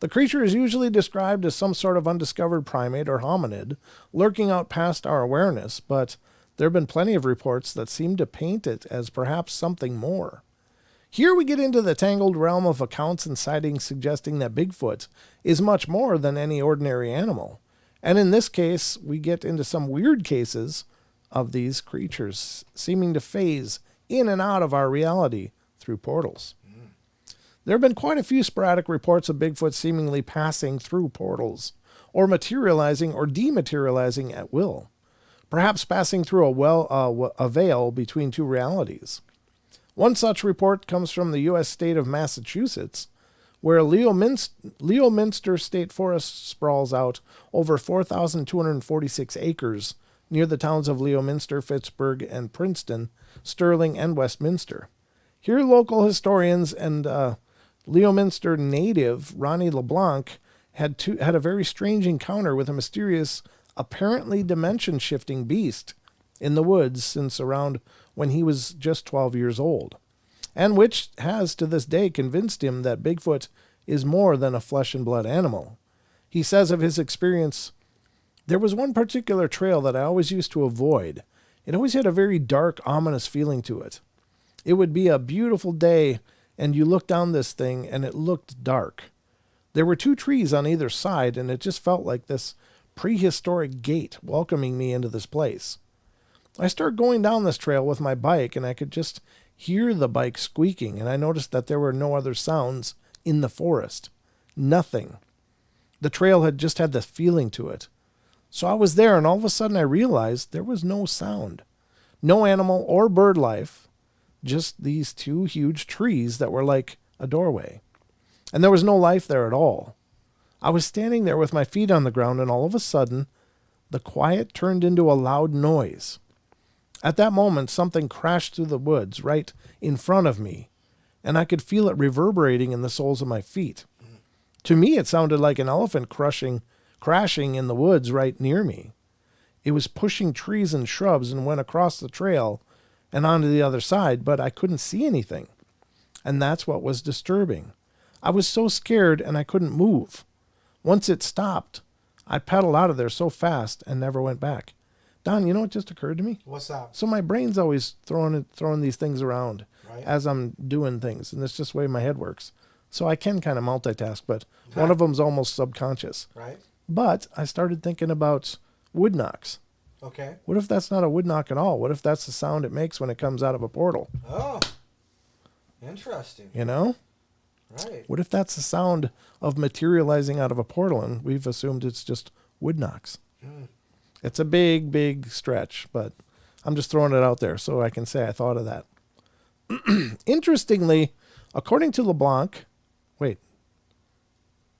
The creature is usually described as some sort of undiscovered primate or hominid, lurking out past our awareness, but there have been plenty of reports that seem to paint it as perhaps something more. Here we get into the tangled realm of accounts and sightings suggesting that Bigfoot is much more than any ordinary animal. And in this case, we get into some weird cases of these creatures seeming to phase in and out of our reality through portals. There have been quite a few sporadic reports of Bigfoot seemingly passing through portals, or materializing or dematerializing at will, perhaps passing through a veil between two realities. One such report comes from the U.S. state of Massachusetts, where Leominster State Forest sprawls out over 4,246 acres near the towns of Leominster, Pittsburgh, and Princeton, Sterling, and Westminster. Here, local historians and Leominster native Ronnie LeBlanc had a very strange encounter with a mysterious, apparently dimension-shifting beast in the woods since around when he was just 12 years old, and which has to this day convinced him that Bigfoot is more than a flesh and blood animal. He says of his experience, "There was one particular trail that I always used to avoid. It always had a very dark, ominous feeling to it. It would be a beautiful day, and you look down this thing, and it looked dark. There were two trees on either side, and it just felt like this prehistoric gate welcoming me into this place. I started going down this trail with my bike, and I could just hear the bike squeaking, and I noticed that there were no other sounds in the forest. Nothing. The trail had just had this feeling to it. So I was there, and all of a sudden I realized there was no sound. No animal or bird life, just these two huge trees that were like a doorway. And there was no life there at all. I was standing there with my feet on the ground, and all of a sudden, the quiet turned into a loud noise. At that moment, something crashed through the woods right in front of me, and I could feel it reverberating in the soles of my feet. To me, it sounded like an elephant crashing in the woods right near me. It was pushing trees and shrubs and went across the trail and onto the other side, but I couldn't see anything. And that's what was disturbing. I was so scared and I couldn't move. Once it stopped, I pedaled out of there so fast and never went back." Don, you know what just occurred to me? What's that? So my brain's always throwing these things around Right. as I'm doing things, and it's just the way my head works. So I can kind of multitask, but one of them's almost subconscious. Right. But I started thinking about wood knocks. Okay. What if that's not a wood knock at all? What if that's the sound it makes when it comes out of a portal? Oh. Interesting. You know? Right. What if that's the sound of materializing out of a portal, and we've assumed it's just wood knocks? It's a big, big stretch, but I'm just throwing it out there so I can say I thought of that. Interestingly, according to LeBlanc,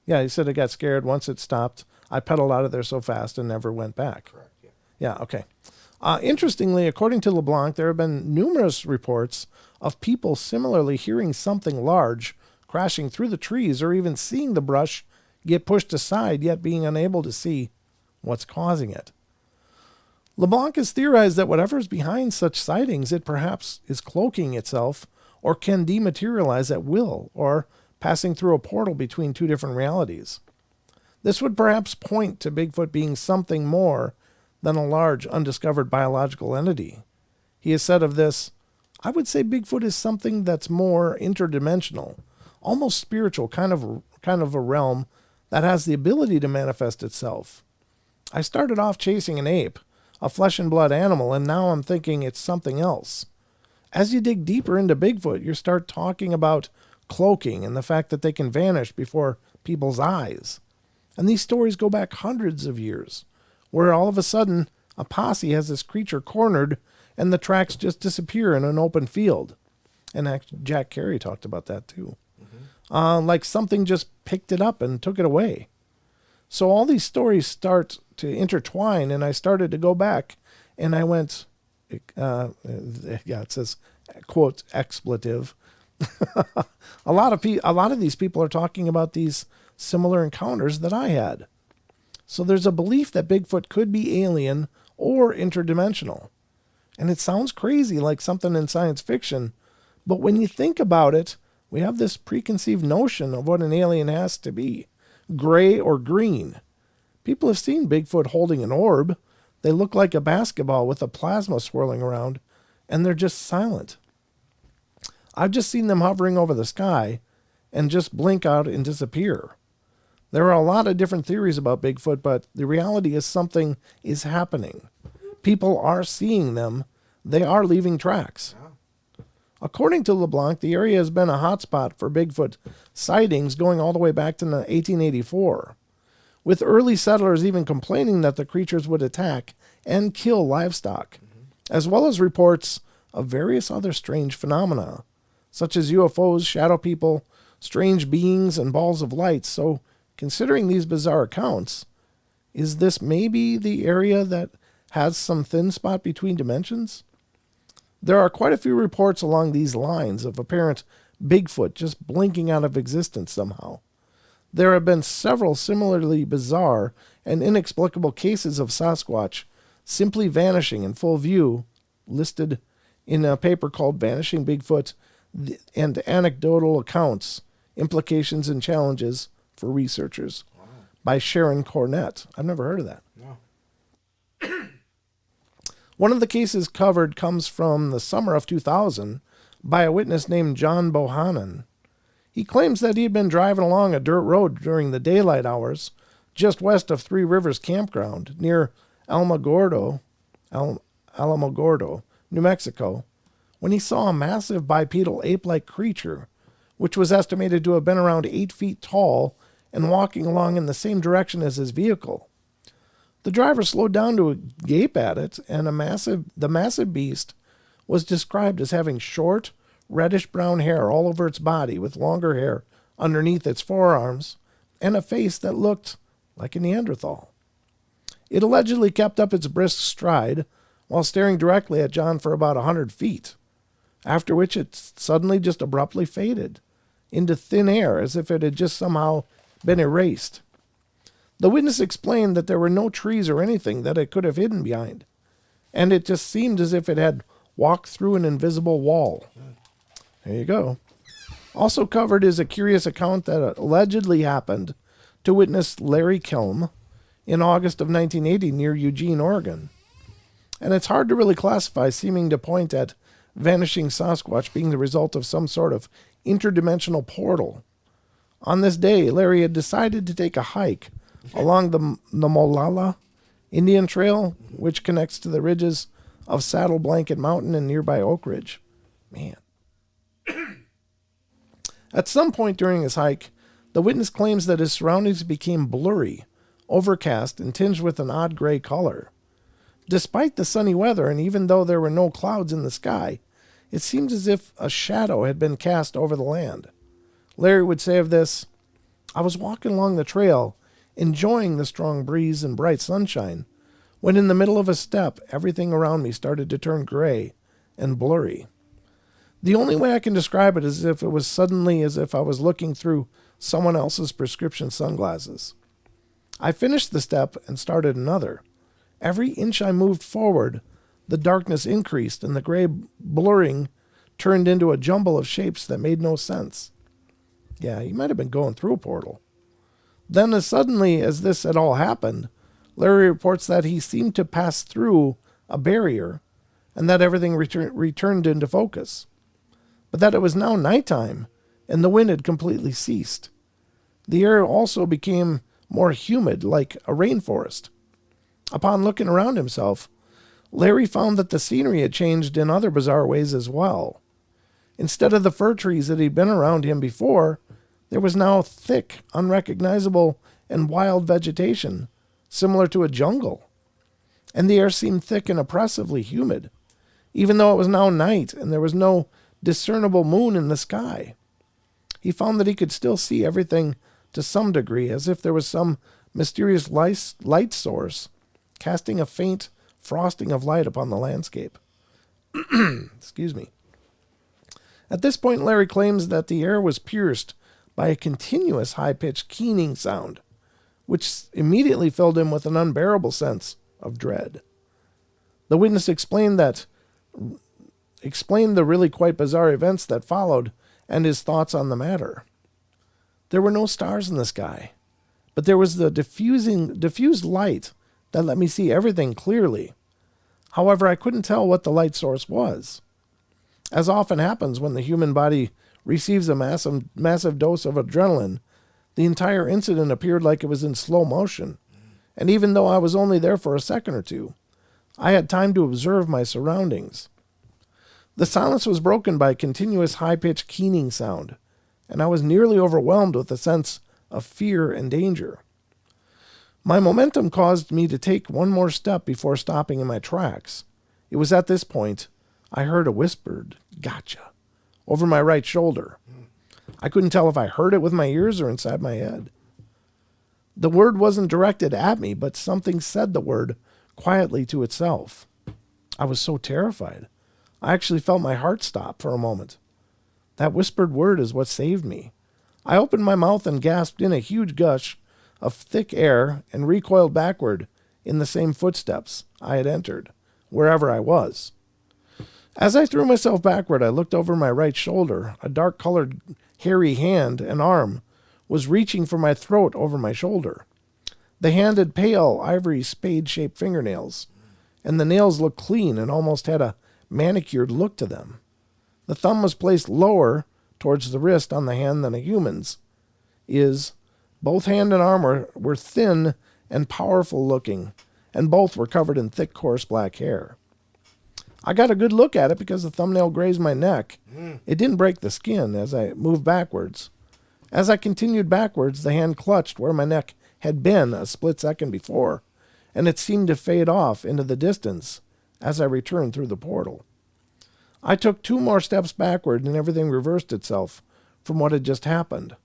he said I got scared. Once it stopped, I pedaled out of there so fast and never went back. Correct. Yeah. Yeah, okay. Interestingly, according to LeBlanc, there have been numerous reports of people similarly hearing something large crashing through the trees or even seeing the brush get pushed aside, yet being unable to see what's causing it. LeBlanc has theorized that whatever is behind such sightings, it perhaps is cloaking itself or can dematerialize at will or passing through a portal between two different realities. This would perhaps point to Bigfoot being something more than a large undiscovered biological entity. He has said of this, "I would say Bigfoot is something that's more interdimensional, almost spiritual, kind of a realm that has the ability to manifest itself. I started off chasing an ape, a flesh and blood animal, and now I'm thinking it's something else." As you dig deeper into Bigfoot, you start talking about cloaking and the fact that they can vanish before people's eyes. And these stories go back hundreds of years, where all of a sudden a posse has this creature cornered and the tracks just disappear in an open field. And actually, Jack Carey talked about that too. Like something just picked it up and took it away. So all these stories start to intertwine, and I started to go back, and I went, it says, quote, expletive. a lot of these people are talking about these similar encounters that I had. So there's a belief that Bigfoot could be alien or interdimensional. And it sounds crazy, like something in science fiction, but when you think about it, we have this preconceived notion of what an alien has to be, gray or green. People have seen Bigfoot holding an orb. They look like a basketball with a plasma swirling around, and they're just silent. I've just seen them hovering over the sky and just blink out and disappear. There are a lot of different theories about Bigfoot, but the reality is something is happening. People are seeing them. They are leaving tracks. According to LeBlanc, the area has been a hotspot for Bigfoot sightings going all the way back to 1884, with early settlers even complaining that the creatures would attack and kill livestock, as well as reports of various other strange phenomena, such as UFOs, shadow people, strange beings, and balls of light. So, considering these bizarre accounts, is this maybe the area that has some thin spot between dimensions? There are quite a few reports along these lines of apparent Bigfoot just blinking out of existence somehow. There have been several similarly bizarre and inexplicable cases of Sasquatch simply vanishing in full view, listed in a paper called Vanishing Bigfoot and Anecdotal Accounts, Implications and Challenges for Researchers, by Sharon Cornett. I've never heard of that. No. One of the cases covered comes from the summer of 2000 by a witness named John Bohannon. He claims that he had been driving along a dirt road during the daylight hours just west of Three Rivers Campground near Alamogordo, New Mexico, when he saw a massive bipedal ape-like creature, which was estimated to have been around 8 feet tall and walking along in the same direction as his vehicle. The driver slowed down to gape at it, and the massive beast was described as having short, reddish-brown hair all over its body, with longer hair underneath its forearms, and a face that looked like a Neanderthal. It allegedly kept up its brisk stride while staring directly at John for about 100 feet, after which it suddenly just abruptly faded into thin air as if it had just somehow been erased. The witness explained that there were no trees or anything that it could have hidden behind, and it just seemed as if it had walked through an invisible wall. There you go. Also covered is a curious account that allegedly happened to witness Larry Kelm in August of 1980 near Eugene, Oregon. And it's hard to really classify, seeming to point at vanishing Sasquatch being the result of some sort of interdimensional portal. On this day, Larry had decided to take a hike along the Molalla Indian Trail, which connects to the ridges of Saddle Blanket Mountain and nearby Oak Ridge. Man. At some point during his hike, the witness claims that his surroundings became blurry, overcast, and tinged with an odd gray color. Despite the sunny weather, and even though there were no clouds in the sky, it seemed as if a shadow had been cast over the land. Larry would say of this, "I was walking along the trail, enjoying the strong breeze and bright sunshine, when in the middle of a step, everything around me started to turn gray and blurry. The only way I can describe it is if it was suddenly as if I was looking through someone else's prescription sunglasses. I finished the step and started another. Every inch I moved forward, the darkness increased and the gray blurring turned into a jumble of shapes that made no sense. Yeah, he might have been going through a portal. Then, as suddenly as this had all happened, Larry reports that he seemed to pass through a barrier and that everything returned into focus. But that it was now nighttime and the wind had completely ceased. The air also became more humid, like a rainforest. Upon looking around himself, Larry found that the scenery had changed in other bizarre ways as well. Instead of the fir trees that had been around him before, there was now thick, unrecognizable, and wild vegetation, similar to a jungle. And the air seemed thick and oppressively humid, even though it was now night and there was no discernible moon in the sky. He found that he could still see everything to some degree, as if there was some mysterious light source casting a faint frosting of light upon the landscape. Excuse me. At this point, Larry claims that the air was pierced by a continuous high-pitched keening sound, which immediately filled him with an unbearable sense of dread. The witness explained the really quite bizarre events that followed and his thoughts on the matter. There were no stars in the sky, but there was the diffused light that let me see everything clearly. However, I couldn't tell what the light source was. As often happens when the human body receives a massive dose of adrenaline, the entire incident appeared like it was in slow motion, and even though I was only there for a second or two, I had time to observe my surroundings. The silence was broken by a continuous high-pitched keening sound, and I was nearly overwhelmed with a sense of fear and danger. My momentum caused me to take one more step before stopping in my tracks. It was at this point I heard a whispered, "Gotcha," over my right shoulder. I couldn't tell if I heard it with my ears or inside my head. The word wasn't directed at me, but something said the word quietly to itself. I was so terrified. I actually felt my heart stop for a moment. That whispered word is what saved me. I opened my mouth and gasped in a huge gush of thick air and recoiled backward in the same footsteps I had entered, wherever I was. As I threw myself backward, I looked over my right shoulder. A dark-colored, hairy hand and arm was reaching for my throat over my shoulder. The hand had pale, ivory, spade-shaped fingernails, and the nails looked clean and almost had a manicured look to them. The thumb was placed lower towards the wrist on the hand than a human's is. Both hand and arm were thin and powerful looking, and both were covered in thick, coarse black hair. I got a good look at it because the thumbnail grazed my neck. It didn't break the skin as I moved backwards. As I continued backwards, the hand clutched where my neck had been a split second before, and it seemed to fade off into the distance as I returned through the portal. I took 2 more steps backward and everything reversed itself from what had just happened.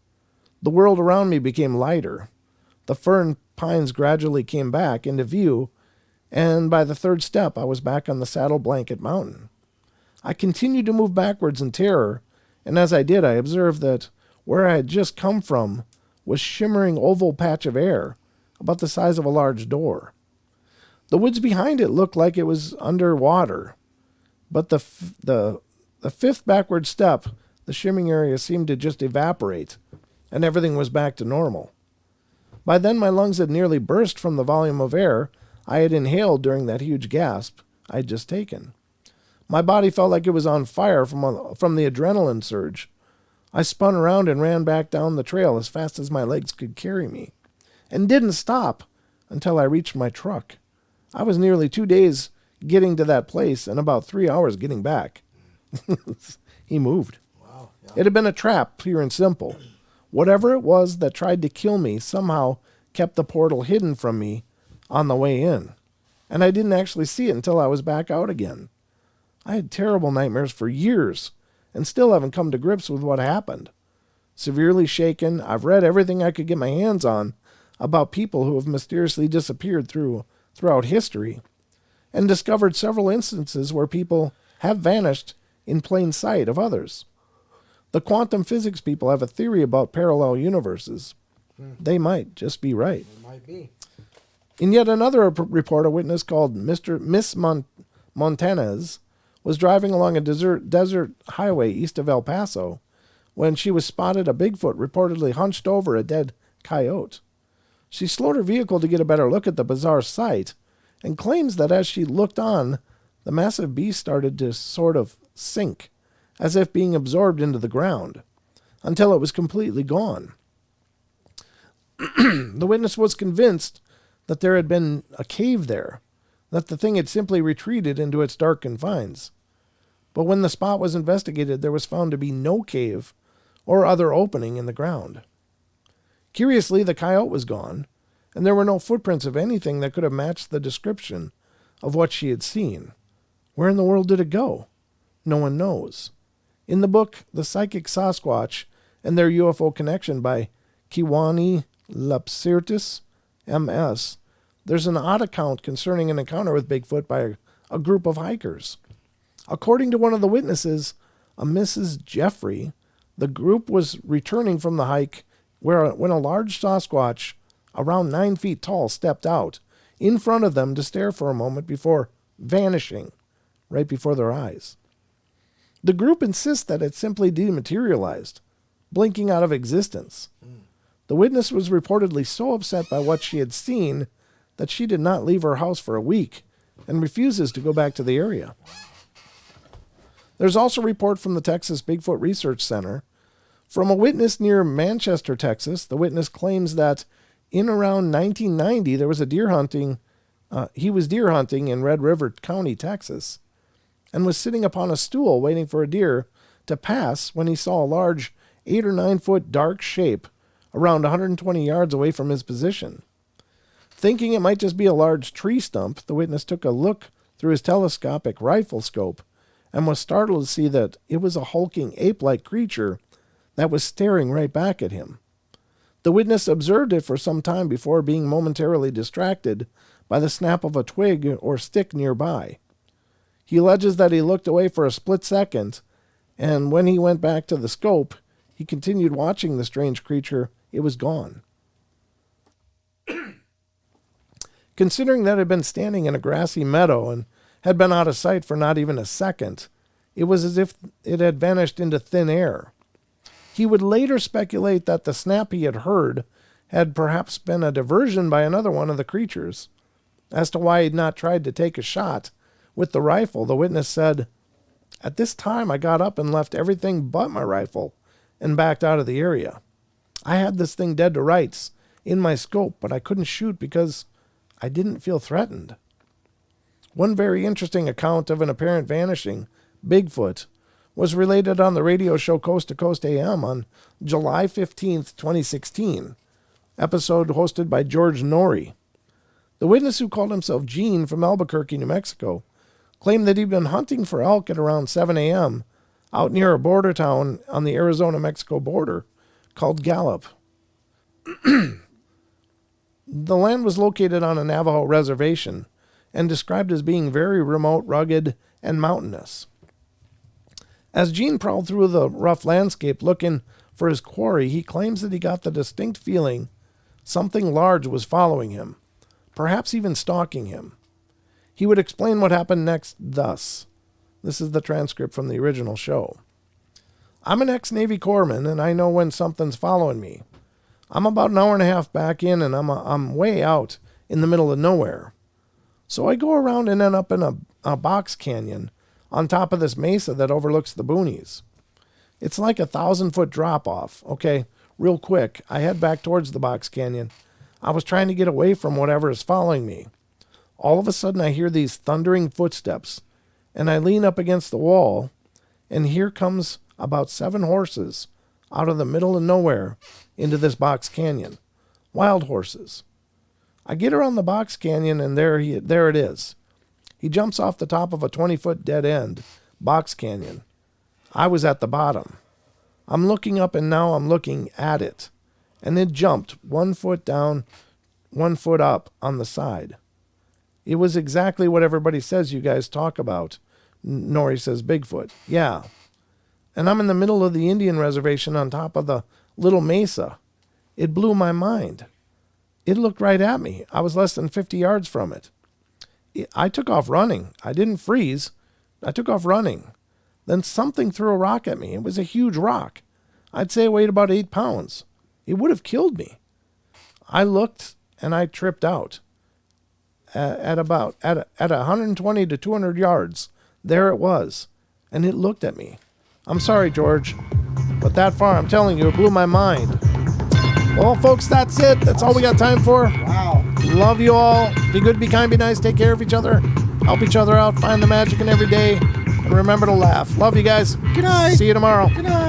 The world around me became lighter. The fern pines gradually came back into view, and by the 3rd step I was back on the Saddle Blanket Mountain. I continued to move backwards in terror, and as I did I observed that where I had just come from was shimmering oval patch of air, about the size of a large door. The woods behind it looked like it was under water, but the 5th backward step, the shimmering area seemed to just evaporate, and everything was back to normal. By then my lungs had nearly burst from the volume of air I had inhaled during that huge gasp I had just taken. My body felt like it was on fire from the adrenaline surge. I spun around and ran back down the trail as fast as my legs could carry me, and didn't stop until I reached my truck. I was nearly 2 days getting to that place and about 3 hours getting back. He moved. Wow. Yeah. It had been a trap, pure and simple. Whatever it was that tried to kill me somehow kept the portal hidden from me on the way in, and I didn't actually see it until I was back out again. I had terrible nightmares for years and still haven't come to grips with what happened. Severely shaken, I've read everything I could get my hands on about people who have mysteriously disappeared throughout history, and discovered several instances where people have vanished in plain sight of others. The quantum physics people have a theory about parallel universes. They might just be right. It might be. In yet another report, a witness called Miss Montanez was driving along a desert highway east of El Paso when she was spotted a Bigfoot reportedly hunched over a dead coyote. She slowed her vehicle to get a better look at the bizarre sight and claims that as she looked on, the massive beast started to sort of sink, as if being absorbed into the ground, until it was completely gone. The witness was convinced that there had been a cave there, that the thing had simply retreated into its dark confines. But when the spot was investigated, there was found to be no cave or other opening in the ground. Curiously, the coyote was gone, and there were no footprints of anything that could have matched the description of what she had seen. Where in the world did it go? No one knows. In the book, The Psychic Sasquatch and Their UFO Connection by Kiwani Lapsirtis, M.S., there's an odd account concerning an encounter with Bigfoot by a group of hikers. According to one of the witnesses, a Mrs. Jeffrey, the group was returning from the hike when a large Sasquatch, around 9 feet tall, stepped out in front of them to stare for a moment before vanishing right before their eyes. The group insists that it simply dematerialized, blinking out of existence. The witness was reportedly so upset by what she had seen that she did not leave her house for a week and refuses to go back to the area. There's also a report from the Texas Bigfoot Research Center. From a witness near Manchester, Texas, the witness claims that in around 1990 there was he was deer hunting in Red River County, Texas, and was sitting upon a stool waiting for a deer to pass when he saw a large 8 or 9 foot dark shape around 120 yards away from his position. Thinking it might just be a large tree stump, the witness took a look through his telescopic rifle scope and was startled to see that it was a hulking ape-like creature that was staring right back at him. The witness observed it for some time before being momentarily distracted by the snap of a twig or stick nearby. He alleges that he looked away for a split second, and when he went back to the scope, he continued watching the strange creature. It was gone. Considering that it had been standing in a grassy meadow and had been out of sight for not even a second, it was as if it had vanished into thin air. He would later speculate that the snap he had heard had perhaps been a diversion by another one of the creatures. As to why he had not tried to take a shot with the rifle, the witness said, "At this time I got up and left everything but my rifle and backed out of the area. I had this thing dead to rights in my scope, but I couldn't shoot because I didn't feel threatened." One very interesting account of an apparent vanishing, Bigfoot, was related on the radio show Coast to Coast AM on July 15th, 2016, episode hosted by George Norrie. The witness, who called himself Gene from Albuquerque, New Mexico, claimed that he'd been hunting for elk at around 7 a.m. out near a border town on the Arizona-Mexico border called Gallup. The land was located on a Navajo reservation and described as being very remote, rugged, and mountainous. As Gene prowled through the rough landscape looking for his quarry, he claims that he got the distinct feeling something large was following him, perhaps even stalking him. He would explain what happened next thus. This is the transcript from the original show. "I'm an ex-Navy corpsman, and I know when something's following me. I'm about an hour and a half back in, and I'm way out in the middle of nowhere. So I go around and end up in a box canyon on top of this mesa that overlooks the boonies. It's like a 1,000-foot drop-off. Okay, real quick, I head back towards the box canyon. I was trying to get away from whatever is following me. All of a sudden, I hear these thundering footsteps, and I lean up against the wall, and here comes about 7 horses out of the middle of nowhere into this box canyon. Wild horses. I get around the box canyon, and there it is. He jumps off the top of a 20-foot dead-end box canyon. I was at the bottom. I'm looking up, and now I'm looking at it. And it jumped 1 foot down, 1 foot up on the side. It was exactly what everybody says you guys talk about Nori says, Bigfoot. Yeah. And I'm in the middle of the Indian reservation on top of the little mesa. It blew my mind. It looked right at me. I was less than 50 yards from it. I took off running. I didn't freeze. I took off running. Then something threw a rock at me. It was a huge rock. I'd say it weighed about 8 pounds. It would have killed me. I looked and I tripped out. At 120 to 200 yards, there it was. And it looked at me. I'm sorry, George, but that far, I'm telling you, it blew my mind. Well, folks, that's it. That's all we got time for. Wow. Love you all. Be good, be kind, be nice. Take care of each other. Help each other out. Find the magic in every day. And remember to laugh. Love you guys. Good night. See you tomorrow. Good night.